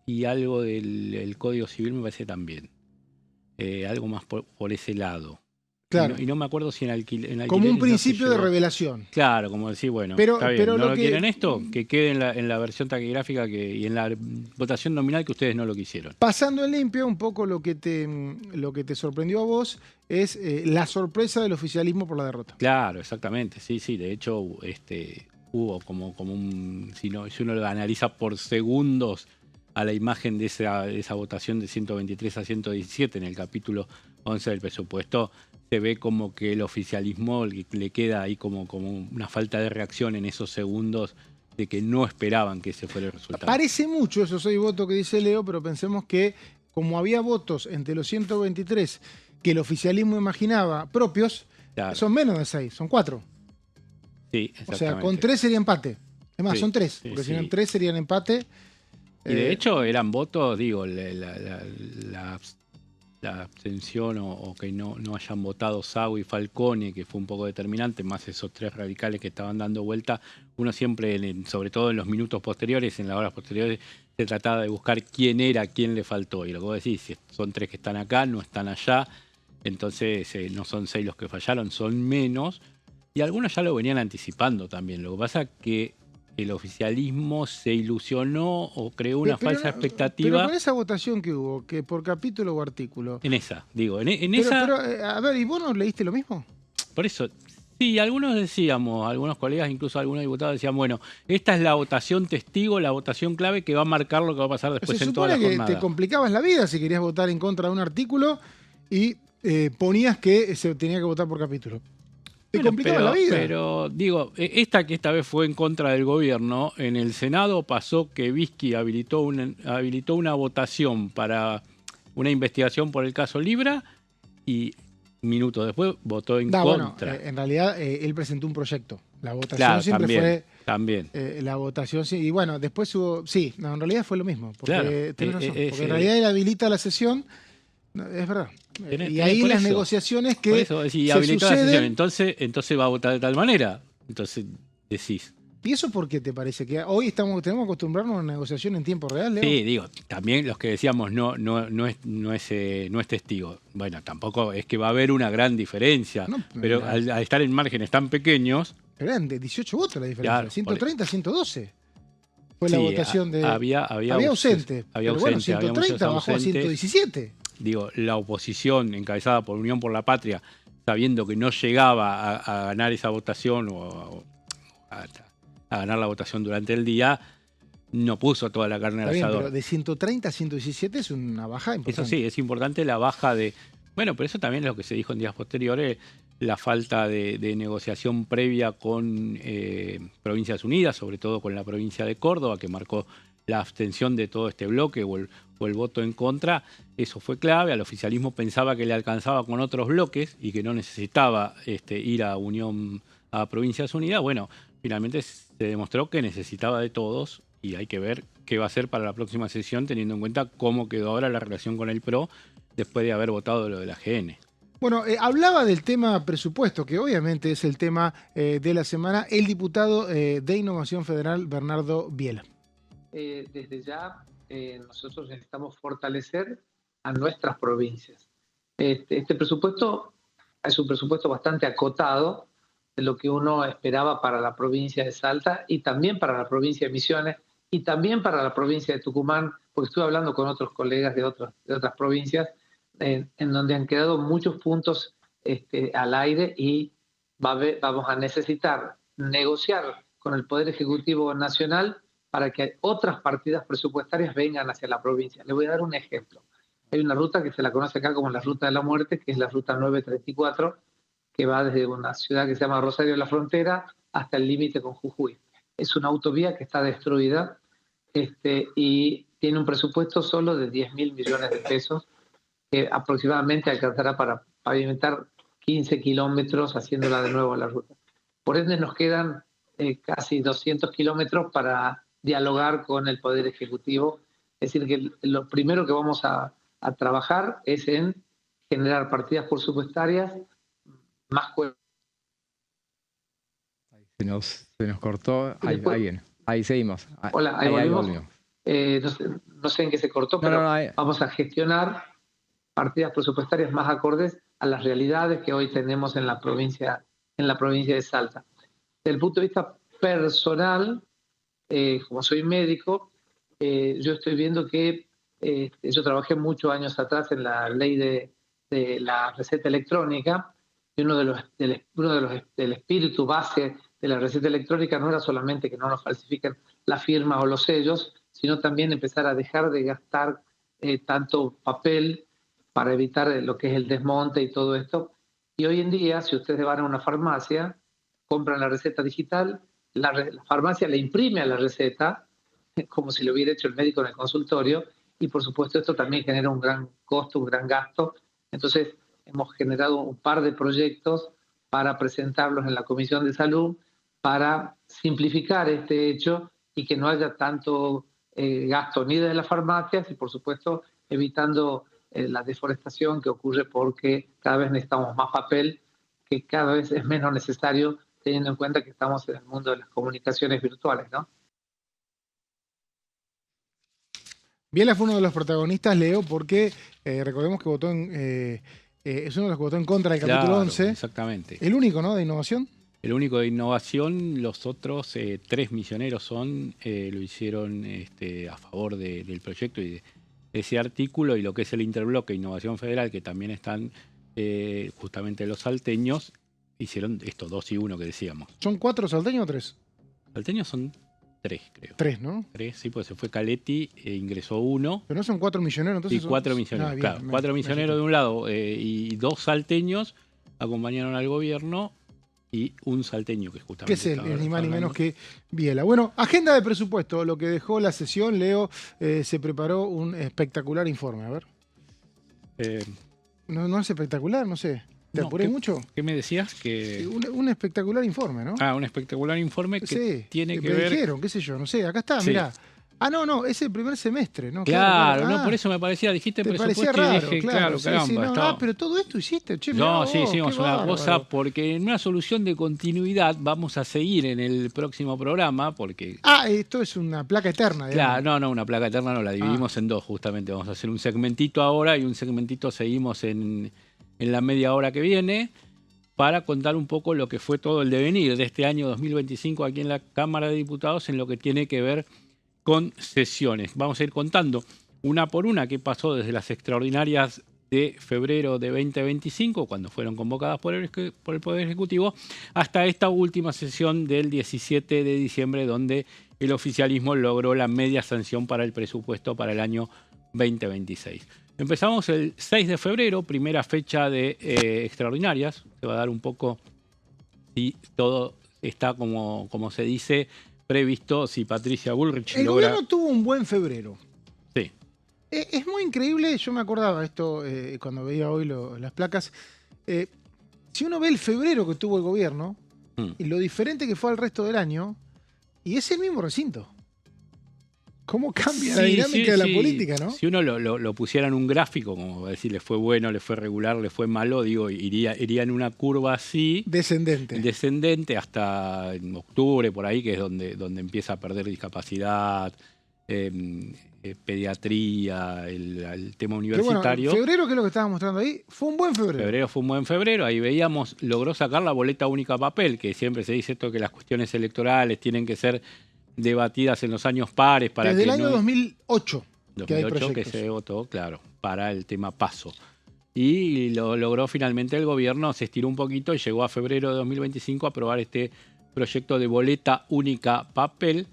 Speaker 8: y algo del Código Civil me parece también. Algo más por ese lado.
Speaker 1: Claro.
Speaker 8: Y no me acuerdo si en alquiler...
Speaker 1: Como un principio de revelación.
Speaker 8: Claro, como decir, bueno,
Speaker 1: pero
Speaker 8: está bien, ¿no lo
Speaker 1: quieren
Speaker 8: esto? Que quede en la versión taquigráfica y en la votación nominal que ustedes no lo quisieron.
Speaker 1: Pasando en limpio, un poco lo que te sorprendió a vos es la sorpresa del oficialismo por la derrota.
Speaker 8: Claro, exactamente, sí. De hecho, hubo como un... Si uno lo analiza por segundos a la imagen de esa votación de 123 a 117 en el capítulo 11 del presupuesto, se ve como que el oficialismo le queda ahí como una falta de reacción en esos segundos de que no esperaban que ese fuera el resultado.
Speaker 1: Parece mucho esos 6 votos que dice Leo, pero pensemos que como había votos entre los 123 que el oficialismo imaginaba propios, claro, son menos de 6, son 4.
Speaker 8: Sí, exactamente.
Speaker 1: O sea, con 3 sería empate. Es más, son 3,
Speaker 8: sí,
Speaker 1: porque si no 3 serían empate.
Speaker 8: Y de hecho eran votos, digo, la abstención o que no hayan votado Sago y Falcone, que fue un poco determinante, más esos 3 radicales que estaban dando vuelta. Uno siempre, sobre todo en los minutos posteriores, en las horas posteriores, se trataba de buscar quién era, quién le faltó. Y lo que vos decís, si son 3 que están acá, no están allá, entonces no son 6 los que fallaron, son menos. Y algunos ya lo venían anticipando también. Lo que pasa es que el oficialismo se ilusionó o creó una falsa expectativa.
Speaker 1: Pero con esa votación que hubo, que por capítulo o artículo.
Speaker 8: En esa, digo, en esa...
Speaker 1: Pero, a ver, ¿y vos no leíste lo mismo?
Speaker 8: Por eso, sí, algunos decíamos, algunos colegas, incluso algunos diputados decían, bueno, esta es la votación testigo, la votación clave que va a marcar lo que va a pasar después en toda la jornada. Se supone
Speaker 1: que te complicabas la vida si querías votar en contra de un artículo y ponías que se tenía que votar por capítulo. Te complicaba la vida.
Speaker 8: Pero digo, esta vez fue en contra del gobierno, en el Senado pasó que Vizqui habilitó una votación para una investigación por el caso Libra y minutos después votó en contra.
Speaker 1: Bueno, en realidad él presentó un proyecto. La votación
Speaker 8: claro,
Speaker 1: siempre fue...
Speaker 8: También.
Speaker 1: La votación, sí. Y bueno, después hubo... Sí, no, en realidad fue lo mismo. Porque,
Speaker 8: claro,
Speaker 1: tenés razón, porque en realidad él habilita la sesión. No, es verdad. Y ahí las negociaciones que
Speaker 8: por eso, si habilitó la sesión, entonces va a votar de tal manera. Entonces decís.
Speaker 1: ¿Y eso por qué te parece? ¿Que hoy tenemos que acostumbrarnos a una negociación en tiempo real, Leo?
Speaker 8: Sí, digo, también los que decíamos no es testigo. Bueno, tampoco es que va a haber una gran diferencia. No, pero al estar en márgenes tan pequeños...
Speaker 1: Pero eran de 18 votos la diferencia. Claro, 130 a 112. Fue
Speaker 8: sí,
Speaker 1: la votación de...
Speaker 8: Había ausente.
Speaker 1: Había ausente. Bueno, 130 bajó a 117.
Speaker 8: Digo, la oposición encabezada por Unión por la Patria sabiendo que no llegaba a ganar esa votación o a ganar la votación durante el día, no puso toda la carne al
Speaker 1: Está bien,
Speaker 8: asador.
Speaker 1: pero de 130 a 117 es una baja importante.
Speaker 8: Eso sí, es importante la baja de... Bueno, pero eso también es lo que se dijo en días posteriores, la falta de negociación previa con Provincias Unidas, sobre todo con la provincia de Córdoba, que marcó la abstención de todo este bloque o el voto en contra. Eso fue clave. Al oficialismo pensaba que le alcanzaba con otros bloques y que no necesitaba ir a Unión a Provincias Unidas. Bueno, finalmente se demostró que necesitaba de todos y hay que ver qué va a hacer para la próxima sesión, teniendo en cuenta cómo quedó ahora la relación con el PRO después de haber votado lo de la GN.
Speaker 1: Bueno, hablaba del tema presupuesto, que obviamente es el tema de la semana, el diputado de Innovación Federal, Bernardo Biela.
Speaker 9: Desde ya nosotros necesitamos fortalecer a nuestras provincias. Este presupuesto es un presupuesto bastante acotado de lo que uno esperaba para la provincia de Salta y también para la provincia de Misiones y también para la provincia de Tucumán, porque estuve hablando con otros colegas de otras provincias en donde han quedado muchos puntos al aire y vamos a necesitar negociar con el Poder Ejecutivo Nacional para que otras partidas presupuestarias vengan hacia la provincia. Le voy a dar un ejemplo. Hay una ruta que se la conoce acá como la Ruta de la Muerte, que es la Ruta 934, que va desde una ciudad que se llama Rosario de la Frontera hasta el límite con Jujuy. Es una autovía que está destruida y tiene un presupuesto solo de 10.000 millones de pesos, que aproximadamente alcanzará para pavimentar 15 kilómetros haciéndola de nuevo la ruta. Por ende nos quedan casi 200 kilómetros para dialogar con el Poder Ejecutivo. Es decir, que lo primero que vamos a trabajar es en generar partidas presupuestarias más coherentes.
Speaker 10: Se nos cortó. Ahí viene. Ahí seguimos.
Speaker 9: Hola, ahí volvimos. No sé en qué se cortó, pero vamos a gestionar partidas presupuestarias más acordes a las realidades que hoy tenemos en la provincia de Salta. Desde el punto de vista personal, como soy médico, yo estoy viendo que yo trabajé muchos años atrás en la ley de la receta electrónica, y uno del espíritu base de la receta electrónica no era solamente que no nos falsifiquen las firmas o los sellos, sino también empezar a dejar de gastar tanto papel para evitar lo que es el desmonte y todo esto. Y hoy en día, si ustedes van a una farmacia, compran la receta digital, la farmacia le imprime a la receta, como si lo hubiera hecho el médico en el consultorio, y por supuesto esto también genera un gran costo, un gran gasto. Entonces hemos generado un par de proyectos para presentarlos en la Comisión de Salud para simplificar este hecho y que no haya tanto gasto ni de las farmacias y por supuesto evitando la deforestación que ocurre porque cada vez necesitamos más papel, que cada vez es menos necesario teniendo en cuenta que estamos en el mundo de las comunicaciones virtuales, ¿no?
Speaker 1: Biela fue uno de los protagonistas, Leo, porque recordemos que votó es uno de los que votó en contra del capítulo 11.
Speaker 8: Exactamente.
Speaker 1: El único, ¿no?, de Innovación.
Speaker 8: El único de Innovación, los otros 3 misioneros lo hicieron a favor del proyecto y de ese artículo, y lo que es el interbloque Innovación Federal, que también están justamente los salteños, hicieron estos 2 y 1 que decíamos.
Speaker 1: ¿Son 4 salteños o 3?
Speaker 8: Salteños son 3, creo.
Speaker 1: 3, ¿no?
Speaker 8: 3, sí, pues se fue Caletti, ingresó 1.
Speaker 1: Pero no son 4 misioneros, entonces.
Speaker 8: Y 4 misioneros,
Speaker 1: bien,
Speaker 8: claro. 4 misioneros de un lado y 2 salteños acompañaron al gobierno y un salteño que justamente.
Speaker 1: Que es el ni más ni menos que Biela. Bueno, agenda de presupuesto, lo que dejó la sesión, Leo, se preparó un espectacular informe. A ver. No es espectacular, no sé. ¿Te apuré mucho?
Speaker 8: ¿Qué me decías? Que
Speaker 1: un espectacular informe, ¿no?
Speaker 8: Un espectacular informe que
Speaker 1: sí,
Speaker 8: tiene que
Speaker 1: me
Speaker 8: ver...
Speaker 1: dijeron, qué sé yo, no sé, acá está, sí. Mirá. No, es el primer semestre, ¿no?
Speaker 8: Claro, no, por eso me parecía, dijiste presupuesto
Speaker 1: raro,
Speaker 8: y dije, claro, caramba.
Speaker 1: Sí,
Speaker 8: estaba...
Speaker 1: pero todo esto hiciste, che,
Speaker 8: no, sí, hicimos una cosa, porque en una solución de continuidad vamos a seguir en el próximo programa, porque...
Speaker 1: esto es una placa eterna, digamos.
Speaker 8: Claro, no, una placa eterna no, la dividimos en 2, justamente. Vamos a hacer un segmentito ahora y un segmentito seguimos en la media hora que viene, para contar un poco lo que fue todo el devenir de este año 2025 aquí en la Cámara de Diputados en lo que tiene que ver con sesiones. Vamos a ir contando una por una qué pasó desde las extraordinarias de febrero de 2025, cuando fueron convocadas por el Poder Ejecutivo, hasta esta última sesión del 17 de diciembre, donde el oficialismo logró la media sanción para el presupuesto para el año 2026. Empezamos el 6 de febrero, primera fecha de extraordinarias. Se va a dar un poco si todo está como se dice previsto, si Patricia Bullrich
Speaker 1: el
Speaker 8: logra...
Speaker 1: gobierno tuvo un buen febrero.
Speaker 8: Sí.
Speaker 1: Es muy increíble, yo me acordaba esto cuando veía hoy las placas. Si uno ve el febrero que tuvo el gobierno y lo diferente que fue al resto del año, y es el mismo recinto. ¿Cómo cambia la dinámica de la política, no?
Speaker 8: Si uno lo pusiera en un gráfico, como decir, le fue bueno, le fue regular, le fue malo, digo, iría en una curva así. Descendente hasta en octubre, por ahí, que es donde empieza a perder discapacidad, pediatría, el tema universitario.
Speaker 1: Bueno, febrero, que es lo que estaba mostrando ahí, fue un buen febrero.
Speaker 8: Febrero fue un buen febrero, ahí veíamos, logró sacar la boleta única a papel, que siempre se dice esto, que las cuestiones electorales tienen que ser debatidas en los años pares. Para
Speaker 1: desde
Speaker 8: que
Speaker 1: el año 2008 que hay proyectos.
Speaker 8: Que se votó, claro, para el tema PASO. Y lo logró finalmente el gobierno, se estiró un poquito y llegó a febrero de 2025 a aprobar este proyecto de boleta única papel,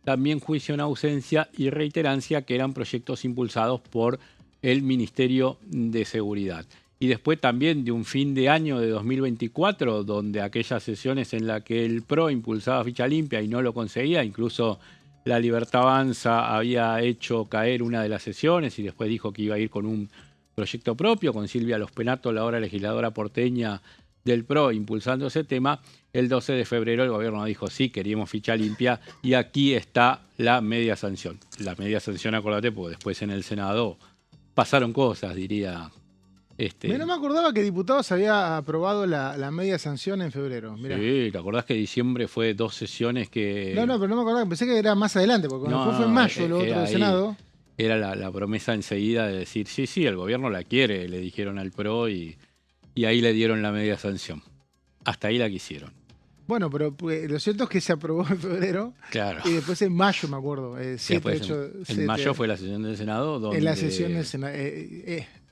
Speaker 8: también juicio en ausencia y reiterancia, que eran proyectos impulsados por el Ministerio de Seguridad. Y después también de un fin de año de 2024, donde aquellas sesiones en las que el PRO impulsaba ficha limpia y no lo conseguía, incluso La Libertad Avanza había hecho caer una de las sesiones y después dijo que iba a ir con un proyecto propio, con Silvia Lospenato, la ahora legisladora porteña del PRO, impulsando ese tema. El 12 de febrero el gobierno dijo sí, queríamos ficha limpia y aquí está la media sanción. La media sanción, acordate, porque después en el Senado pasaron cosas, diría...
Speaker 1: No me acordaba que diputados había aprobado la media sanción en febrero. Mirá.
Speaker 8: Sí, ¿te acordás que diciembre fue 2 sesiones que...?
Speaker 1: No, pero no me acordaba, pensé que era más adelante, porque cuando fue en mayo lo otro del Senado.
Speaker 8: Era la promesa enseguida de decir, sí, el gobierno la quiere, le dijeron al PRO y ahí le dieron la media sanción. Hasta ahí la quisieron.
Speaker 1: Bueno, pero lo cierto es que se aprobó en febrero.
Speaker 8: Claro.
Speaker 1: Y después en mayo, me acuerdo.
Speaker 8: En mayo fue la sesión del Senado. Donde...
Speaker 1: En la sesión del Senado.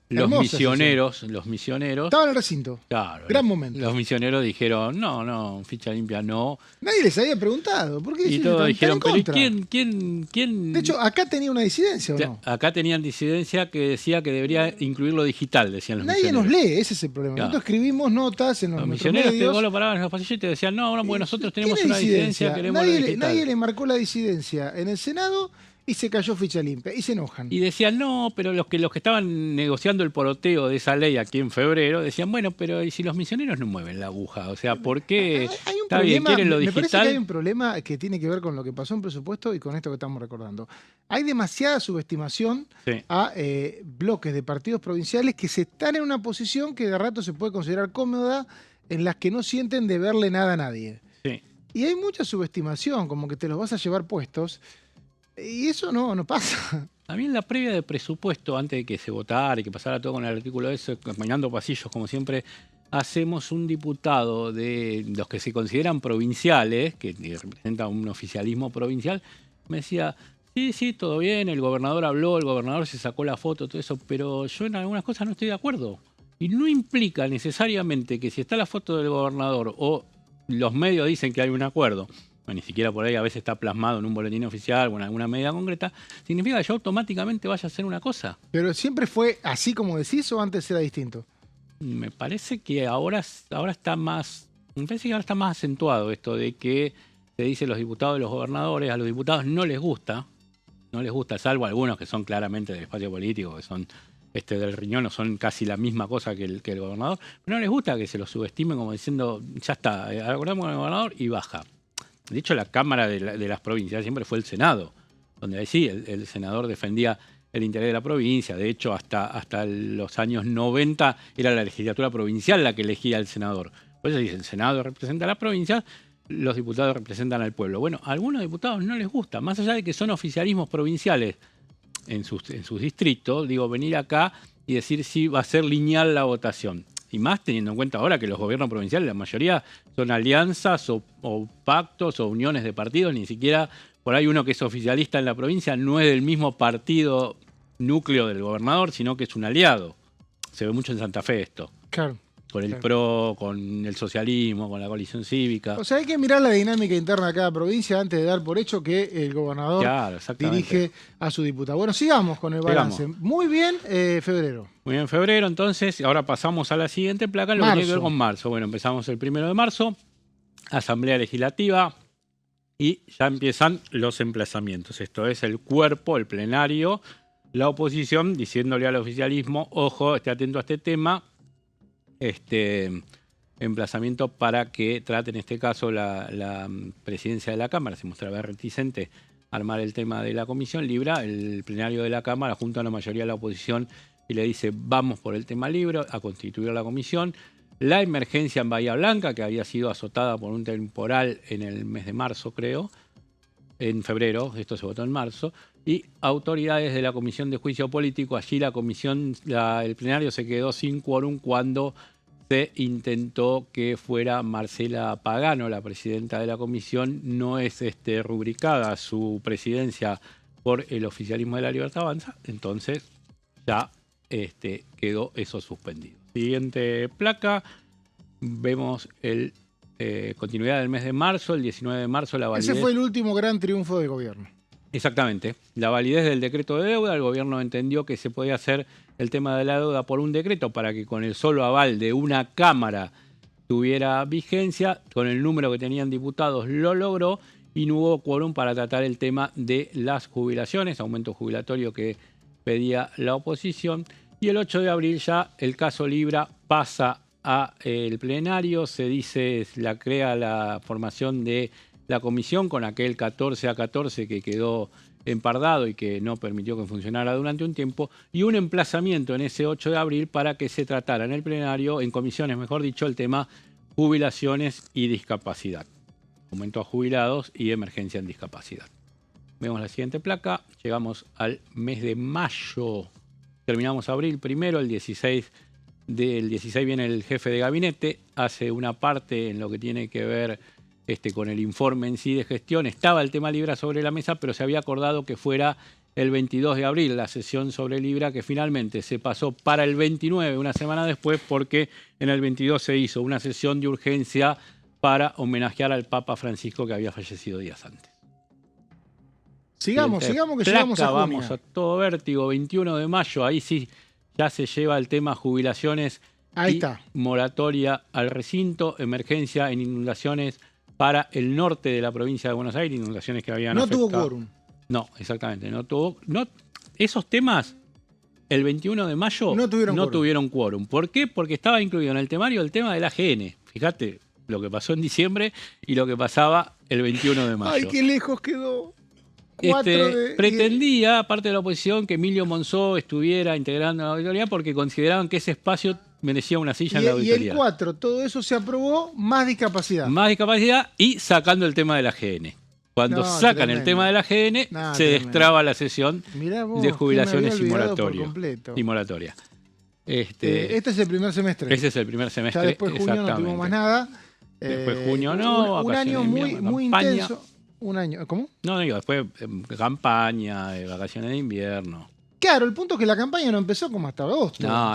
Speaker 8: Los misioneros.
Speaker 1: Estaban en el recinto.
Speaker 8: Claro.
Speaker 1: Gran momento.
Speaker 8: Los misioneros dijeron, no, ficha limpia no.
Speaker 1: Nadie les había preguntado. ¿Por qué?
Speaker 8: Y todos dijeron, pero ¿quién?
Speaker 1: De hecho, acá tenía una disidencia, ¿o no?
Speaker 8: Acá tenían disidencia que decía que debería incluir lo digital, decían los
Speaker 1: misioneros. Nadie nos lee, ese es el problema.
Speaker 8: Claro.
Speaker 1: Nosotros escribimos notas en los
Speaker 8: misioneros
Speaker 1: medios.
Speaker 8: Vos lo paraban en los pasillos y te decían, no, porque nosotros tenemos una disidencia, queremos lo digital.
Speaker 1: Nadie le marcó la disidencia en el Senado. Y se cayó ficha limpia, y se enojan.
Speaker 8: Y decían, no, pero los que estaban negociando el poroteo de esa ley aquí en febrero, decían, bueno, pero ¿y si los misioneros no mueven la aguja? O sea, ¿por qué?
Speaker 1: Hay un
Speaker 8: Está
Speaker 1: problema,
Speaker 8: bien, quieren lo
Speaker 1: me
Speaker 8: digital.
Speaker 1: parece que hay un problema que tiene que ver con lo que pasó en presupuesto y con esto que estamos recordando. Hay demasiada subestimación a bloques de partidos provinciales que se están en una posición que de rato se puede considerar cómoda, en las que no sienten deberle nada a nadie.
Speaker 8: Sí.
Speaker 1: Y hay mucha subestimación, como que te los vas a llevar puestos. Y eso no pasa.
Speaker 8: A mí en la previa de presupuesto, antes de que se votara y que pasara todo con el artículo ese, caminando pasillos como siempre, hacemos un diputado de los que se consideran provinciales, que representa un oficialismo provincial, me decía, sí, todo bien, el gobernador habló, el gobernador se sacó la foto, todo eso, pero yo en algunas cosas no estoy de acuerdo. Y no implica necesariamente que si está la foto del gobernador o los medios dicen que hay un acuerdo, ni siquiera por ahí a veces está plasmado en un boletín oficial o en alguna medida concreta, significa que yo automáticamente vaya a hacer una cosa.
Speaker 1: ¿Pero siempre fue así como decís o antes era distinto?
Speaker 8: Me parece que ahora está más acentuado esto de que se dice los diputados y los gobernadores, a los diputados no les gusta, salvo algunos que son claramente del espacio político, que son del riñón, o son casi la misma cosa que el gobernador, pero no les gusta que se los subestime como diciendo, ya está, acordamos con el gobernador y baja. De hecho, la Cámara de las Provincias siempre fue el Senado, donde ahí sí, el senador defendía el interés de la provincia. De hecho, hasta los años 90 era la legislatura provincial la que elegía al senador. Por eso dice, el Senado representa a la provincia, los diputados representan al pueblo. Bueno, a algunos diputados no les gusta, más allá de que son oficialismos provinciales en sus distritos, venir acá y decir si va a ser lineal la votación. Y más teniendo en cuenta ahora que los gobiernos provinciales, la mayoría son alianzas o pactos o uniones de partidos, ni siquiera por ahí uno que es oficialista en la provincia no es del mismo partido núcleo del gobernador, sino que es un aliado. Se ve mucho en Santa Fe esto.
Speaker 1: Claro.
Speaker 8: Con el PRO, con el socialismo, con la coalición cívica.
Speaker 1: O sea, hay que mirar la dinámica interna de cada provincia antes de dar por hecho que el gobernador dirige a su diputado. Bueno, sigamos con el balance. Muy bien, febrero.
Speaker 8: Muy bien, febrero, entonces. Ahora pasamos a la siguiente placa, lo que tiene que ver con marzo. Bueno, empezamos el 1 de marzo, Asamblea Legislativa, y ya empiezan los emplazamientos. Esto es el cuerpo, el plenario, la oposición diciéndole al oficialismo, ojo, esté atento a este tema, emplazamiento para que trate en este caso la presidencia de la Cámara. Se mostraba reticente a armar el tema de la comisión. Libra, el plenario de la Cámara, junto a la mayoría de la oposición, y le dice vamos por el tema libre, a constituir la comisión. La emergencia en Bahía Blanca, que había sido azotada por un temporal en el mes de marzo, creo, en febrero, esto se votó en marzo, y autoridades de la Comisión de Juicio Político, allí el plenario se quedó sin quórum cuando se intentó que fuera Marcela Pagano, la presidenta de la comisión. No es rubricada su presidencia por el oficialismo de la Libertad Avanza, entonces ya quedó eso suspendido. Siguiente placa, vemos continuidad del mes de marzo, el 19 de marzo la validez.
Speaker 1: Ese fue el último gran triunfo del gobierno.
Speaker 8: Exactamente. La validez del decreto de deuda, el gobierno entendió que se podía hacer el tema de la deuda por un decreto para que con el solo aval de una Cámara tuviera vigencia. Con el número que tenían diputados lo logró y no hubo quórum para tratar el tema de las jubilaciones, aumento jubilatorio que pedía la oposición. Y el 8 de abril ya el caso Libra pasa al plenario, se dice, crea la formación de la comisión con aquel 14-14 que quedó empardado y que no permitió que funcionara durante un tiempo, y un emplazamiento en ese 8 de abril para que se tratara en el plenario, en comisiones mejor dicho, el tema jubilaciones y discapacidad. Aumento a jubilados y emergencia en discapacidad. Vemos la siguiente placa, llegamos al mes de mayo, terminamos abril primero, el 16 viene el jefe de gabinete, hace una parte en lo que tiene que ver con el informe en sí de gestión. Estaba el tema Libra sobre la mesa, pero se había acordado que fuera el 22 de abril la sesión sobre Libra, que finalmente se pasó para el 29, una semana después, porque en el 22 se hizo una sesión de urgencia para homenajear al Papa Francisco que había fallecido días antes.
Speaker 1: Sigamos, que llegamos a junio.
Speaker 8: Vamos a todo vértigo, 21 de mayo, ahí sí ya se lleva el tema jubilaciones moratoria al recinto, emergencia en inundaciones para el norte de la provincia de Buenos Aires, inundaciones que habían afectado.
Speaker 1: No tuvo quórum.
Speaker 8: No, exactamente, esos temas, el 21 de mayo no tuvieron quórum. ¿Por qué? Porque estaba incluido en el temario el tema del AGN. Fíjate lo que pasó en diciembre y lo que pasaba el 21 de mayo.
Speaker 1: ¡Ay, qué lejos quedó!
Speaker 8: Pretendía, parte de la oposición, que Emilio Monzó estuviera integrando la auditoría porque consideraban que ese espacio merecía una silla en la auditoría.
Speaker 1: Y el 4, todo eso se aprobó, más discapacidad.
Speaker 8: Más discapacidad y sacando el tema de la AGN. Cuando sacan el tema de la AGN, se destraba la sesión de jubilaciones y moratoria.
Speaker 1: Este es el primer semestre.
Speaker 8: Ese es el primer semestre.
Speaker 1: Ya después de junio no tuvimos más nada.
Speaker 8: Después junio no.
Speaker 1: Un año muy intenso. Un año, ¿cómo?
Speaker 8: No, después campaña, vacaciones de invierno.
Speaker 1: Claro, el punto es que la campaña no empezó como hasta agosto.
Speaker 8: No.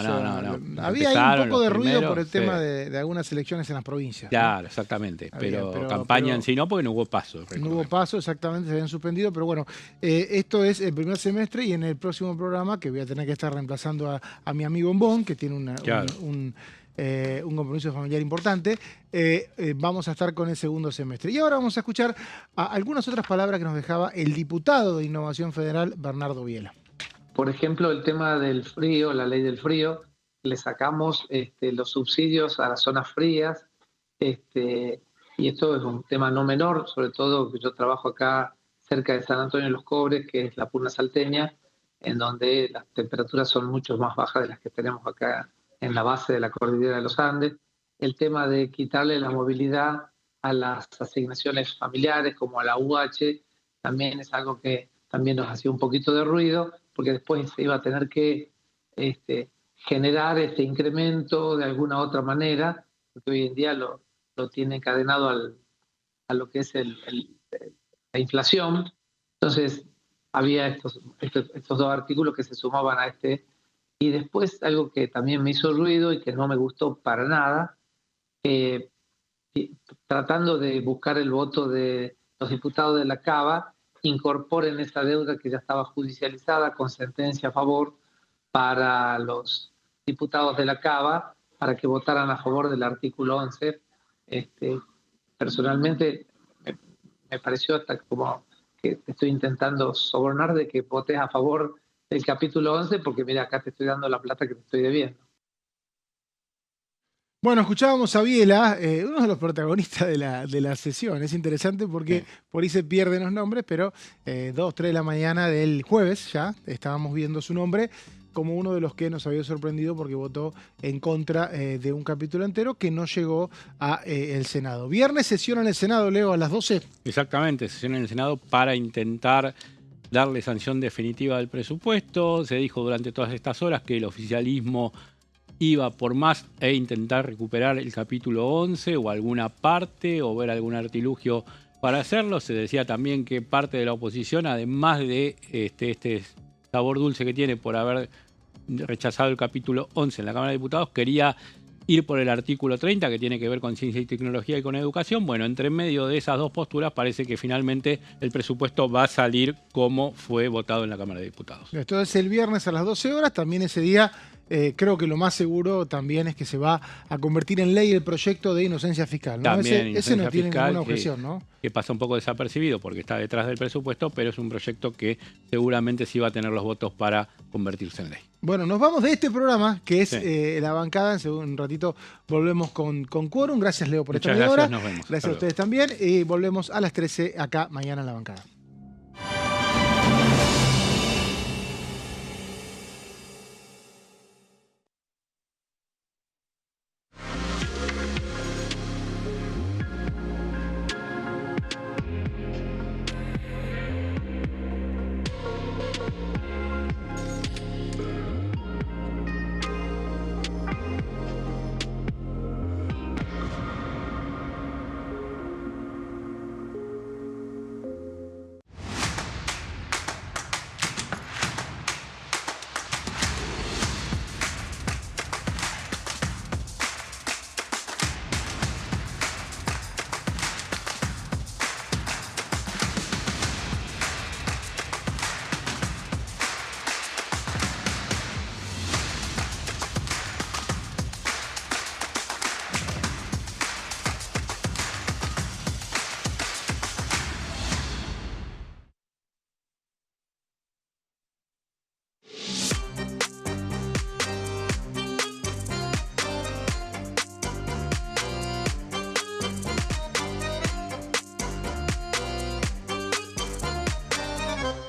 Speaker 1: Había ahí un poco de ruido por el tema de algunas elecciones en las provincias.
Speaker 8: Claro, exactamente. Pero campaña en sí no, porque no hubo paso.
Speaker 1: No hubo paso, exactamente, se habían suspendido. Pero bueno, esto es el primer semestre y en el próximo programa, que voy a tener que estar reemplazando a mi amigo Ombón, que tiene un compromiso familiar importante, vamos a estar con el segundo semestre. Y ahora vamos a escuchar algunas otras palabras que nos dejaba el diputado de Innovación Federal, Bernardo Biela.
Speaker 9: Por ejemplo, el tema del frío, la ley del frío, le sacamos los subsidios a las zonas frías, y esto es un tema no menor, sobre todo que yo trabajo acá cerca de San Antonio de los Cobres, que es la Puna Salteña, en donde las temperaturas son mucho más bajas de las que tenemos acá en la base de la cordillera de los Andes. El tema de quitarle la movilidad a las asignaciones familiares, como a la UH, también es algo que también nos hacía un poquito de ruido, porque después se iba a tener que generar este incremento de alguna otra manera, porque hoy en día lo tiene encadenado a lo que es la inflación. Entonces había estos dos artículos que se sumaban a este Y después algo que también me hizo ruido y que no me gustó para nada, tratando de buscar el voto de los diputados de la Cava, incorporen esa deuda que ya estaba judicializada con sentencia a favor para los diputados de la Cava, para que votaran a favor del artículo 11. Personalmente me pareció hasta como que te estoy intentando sobornar de que votes a favor del capítulo 11, porque mira, acá te estoy dando la plata que te estoy debiendo.
Speaker 1: Bueno, escuchábamos a Biela, uno de los protagonistas de la sesión. Es interesante porque por ahí se pierden los nombres, pero 2, 3 de la mañana del jueves ya estábamos viendo su nombre como uno de los que nos había sorprendido porque votó en contra de un capítulo entero que no llegó al Senado. Viernes sesión en el Senado, Leo, a las 12.
Speaker 8: Exactamente, sesión en el Senado para intentar darle sanción definitiva al presupuesto. Se dijo durante todas estas horas que el oficialismo iba por más e intentar recuperar el capítulo 11 o alguna parte o ver algún artilugio para hacerlo. Se decía también que parte de la oposición, además de este sabor dulce que tiene por haber rechazado el capítulo 11 en la Cámara de Diputados, quería ir por el artículo 30, que tiene que ver con ciencia y tecnología y con educación. Bueno, entre medio de esas dos posturas parece que finalmente el presupuesto va a salir como fue votado en la Cámara de Diputados.
Speaker 1: Entonces el viernes a las 12 horas, también ese día, creo que lo más seguro también es que se va a convertir en ley el proyecto de inocencia fiscal, ¿no?
Speaker 8: También
Speaker 1: ese no tiene
Speaker 8: fiscal,
Speaker 1: ninguna objeción, ¿no?
Speaker 8: Que pasa un poco desapercibido porque está detrás del presupuesto, pero es un proyecto que seguramente sí va a tener los votos para convertirse en ley.
Speaker 1: Bueno, nos vamos de este programa, que es La Bancada. En un ratito volvemos con Quórum. Gracias, Leo, por esta media hora.
Speaker 8: Nos vemos.
Speaker 1: Gracias a ustedes también. Y volvemos a las 13 acá mañana en La Bancada.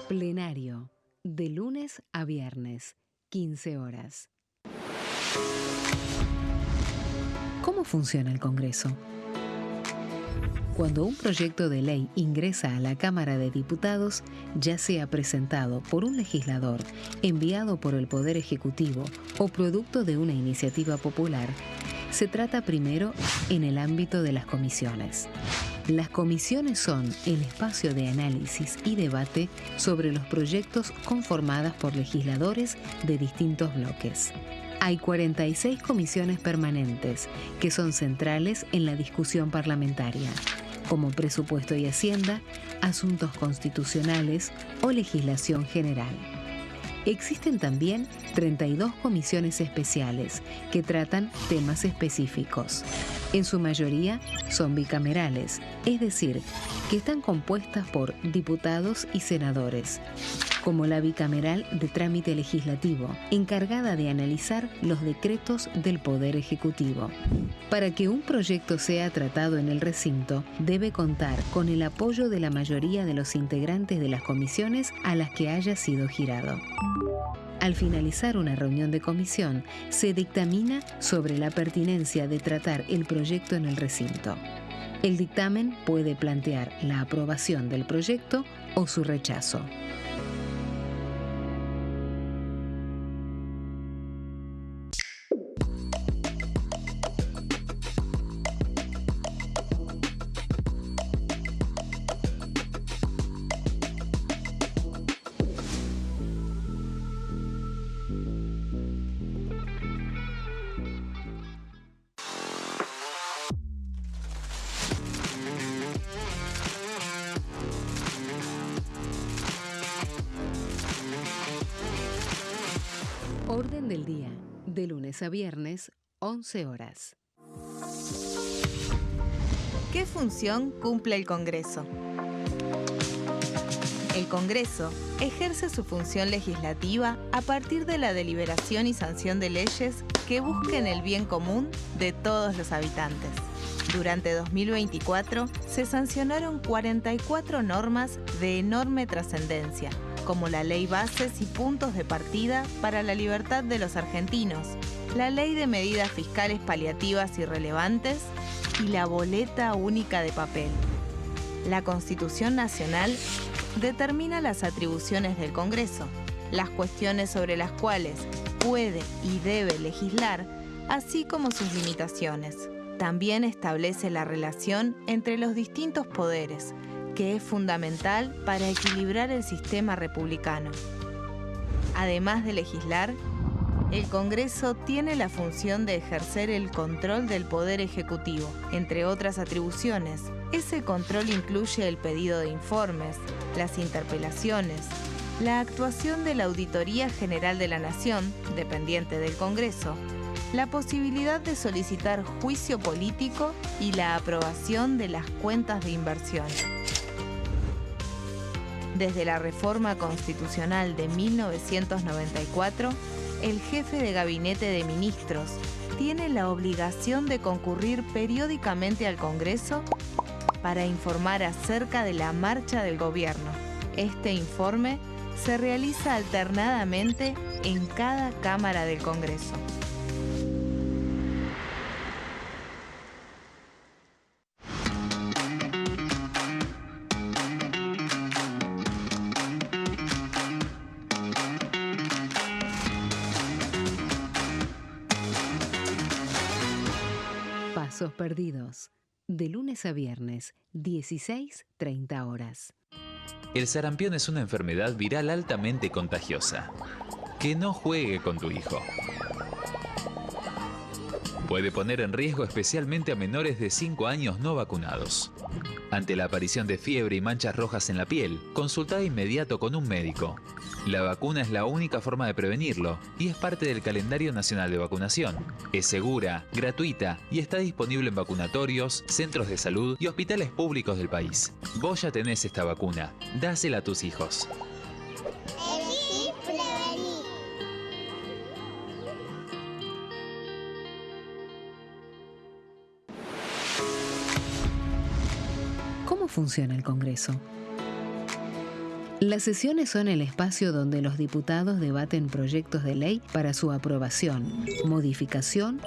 Speaker 4: Plenario, de lunes a viernes, 15 horas. ¿Cómo funciona el Congreso? Cuando un proyecto de ley ingresa a la Cámara de Diputados, ya sea presentado por un legislador, enviado por el Poder Ejecutivo o producto de una iniciativa popular, se trata primero en el ámbito de las comisiones. Las comisiones son el espacio de análisis y debate sobre los proyectos conformadas por legisladores de distintos bloques. Hay 46 comisiones permanentes que son centrales en la discusión parlamentaria, como Presupuesto y Hacienda, Asuntos Constitucionales o Legislación General. Existen también 32 comisiones especiales que tratan temas específicos. En su mayoría son bicamerales, es decir, que están compuestas por diputados y senadores, como la bicameral de trámite legislativo, encargada de analizar los decretos del Poder Ejecutivo. Para que un proyecto sea tratado en el recinto, debe contar con el apoyo de la mayoría de los integrantes de las comisiones a las que haya sido girado. Al finalizar una reunión de comisión, se dictamina sobre la pertinencia de tratar el proyecto en el recinto. El dictamen puede plantear la aprobación del proyecto o su rechazo. Orden del día, de lunes a viernes, 11 horas.
Speaker 5: ¿Qué función cumple el Congreso? El Congreso ejerce su función legislativa a partir de la deliberación y sanción de leyes que busquen el bien común de todos los habitantes. Durante 2024 se sancionaron 44 normas de enorme trascendencia, como la Ley Bases y Puntos de Partida para la Libertad de los Argentinos, la Ley de Medidas Fiscales Paliativas y Relevantes y la Boleta Única de Papel. La Constitución Nacional determina las atribuciones del Congreso, las cuestiones sobre las cuales puede y debe legislar, así como sus limitaciones. También establece la relación entre los distintos poderes, que es fundamental para equilibrar el sistema republicano. Además de legislar, el Congreso tiene la función de ejercer el control del Poder Ejecutivo. Entre otras atribuciones, ese control incluye el pedido de informes, las interpelaciones, la actuación de la Auditoría General de la Nación, dependiente del Congreso, la posibilidad de solicitar juicio político y la aprobación de las cuentas de inversión. Desde la reforma constitucional de 1994, el jefe de gabinete de ministros tiene la obligación de concurrir periódicamente al Congreso para informar acerca de la marcha del gobierno. Este informe se realiza alternadamente en cada Cámara del Congreso.
Speaker 4: Pasos perdidos. De lunes a viernes, 16:30 horas.
Speaker 6: El sarampión es una enfermedad viral altamente contagiosa. Que no juegue con tu hijo. Puede poner en riesgo especialmente a menores de 5 años no vacunados. Ante la aparición de fiebre y manchas rojas en la piel, consulta de inmediato con un médico. La vacuna es la única forma de prevenirlo y es parte del calendario nacional de vacunación. Es segura, gratuita y está disponible en vacunatorios, centros de salud y hospitales públicos del país. Vos ya tenés esta vacuna. Dásela a tus hijos.
Speaker 7: Elegí prevenir.
Speaker 4: ¿Cómo funciona el Congreso? Las sesiones son el espacio donde los diputados debaten proyectos de ley para su aprobación, modificación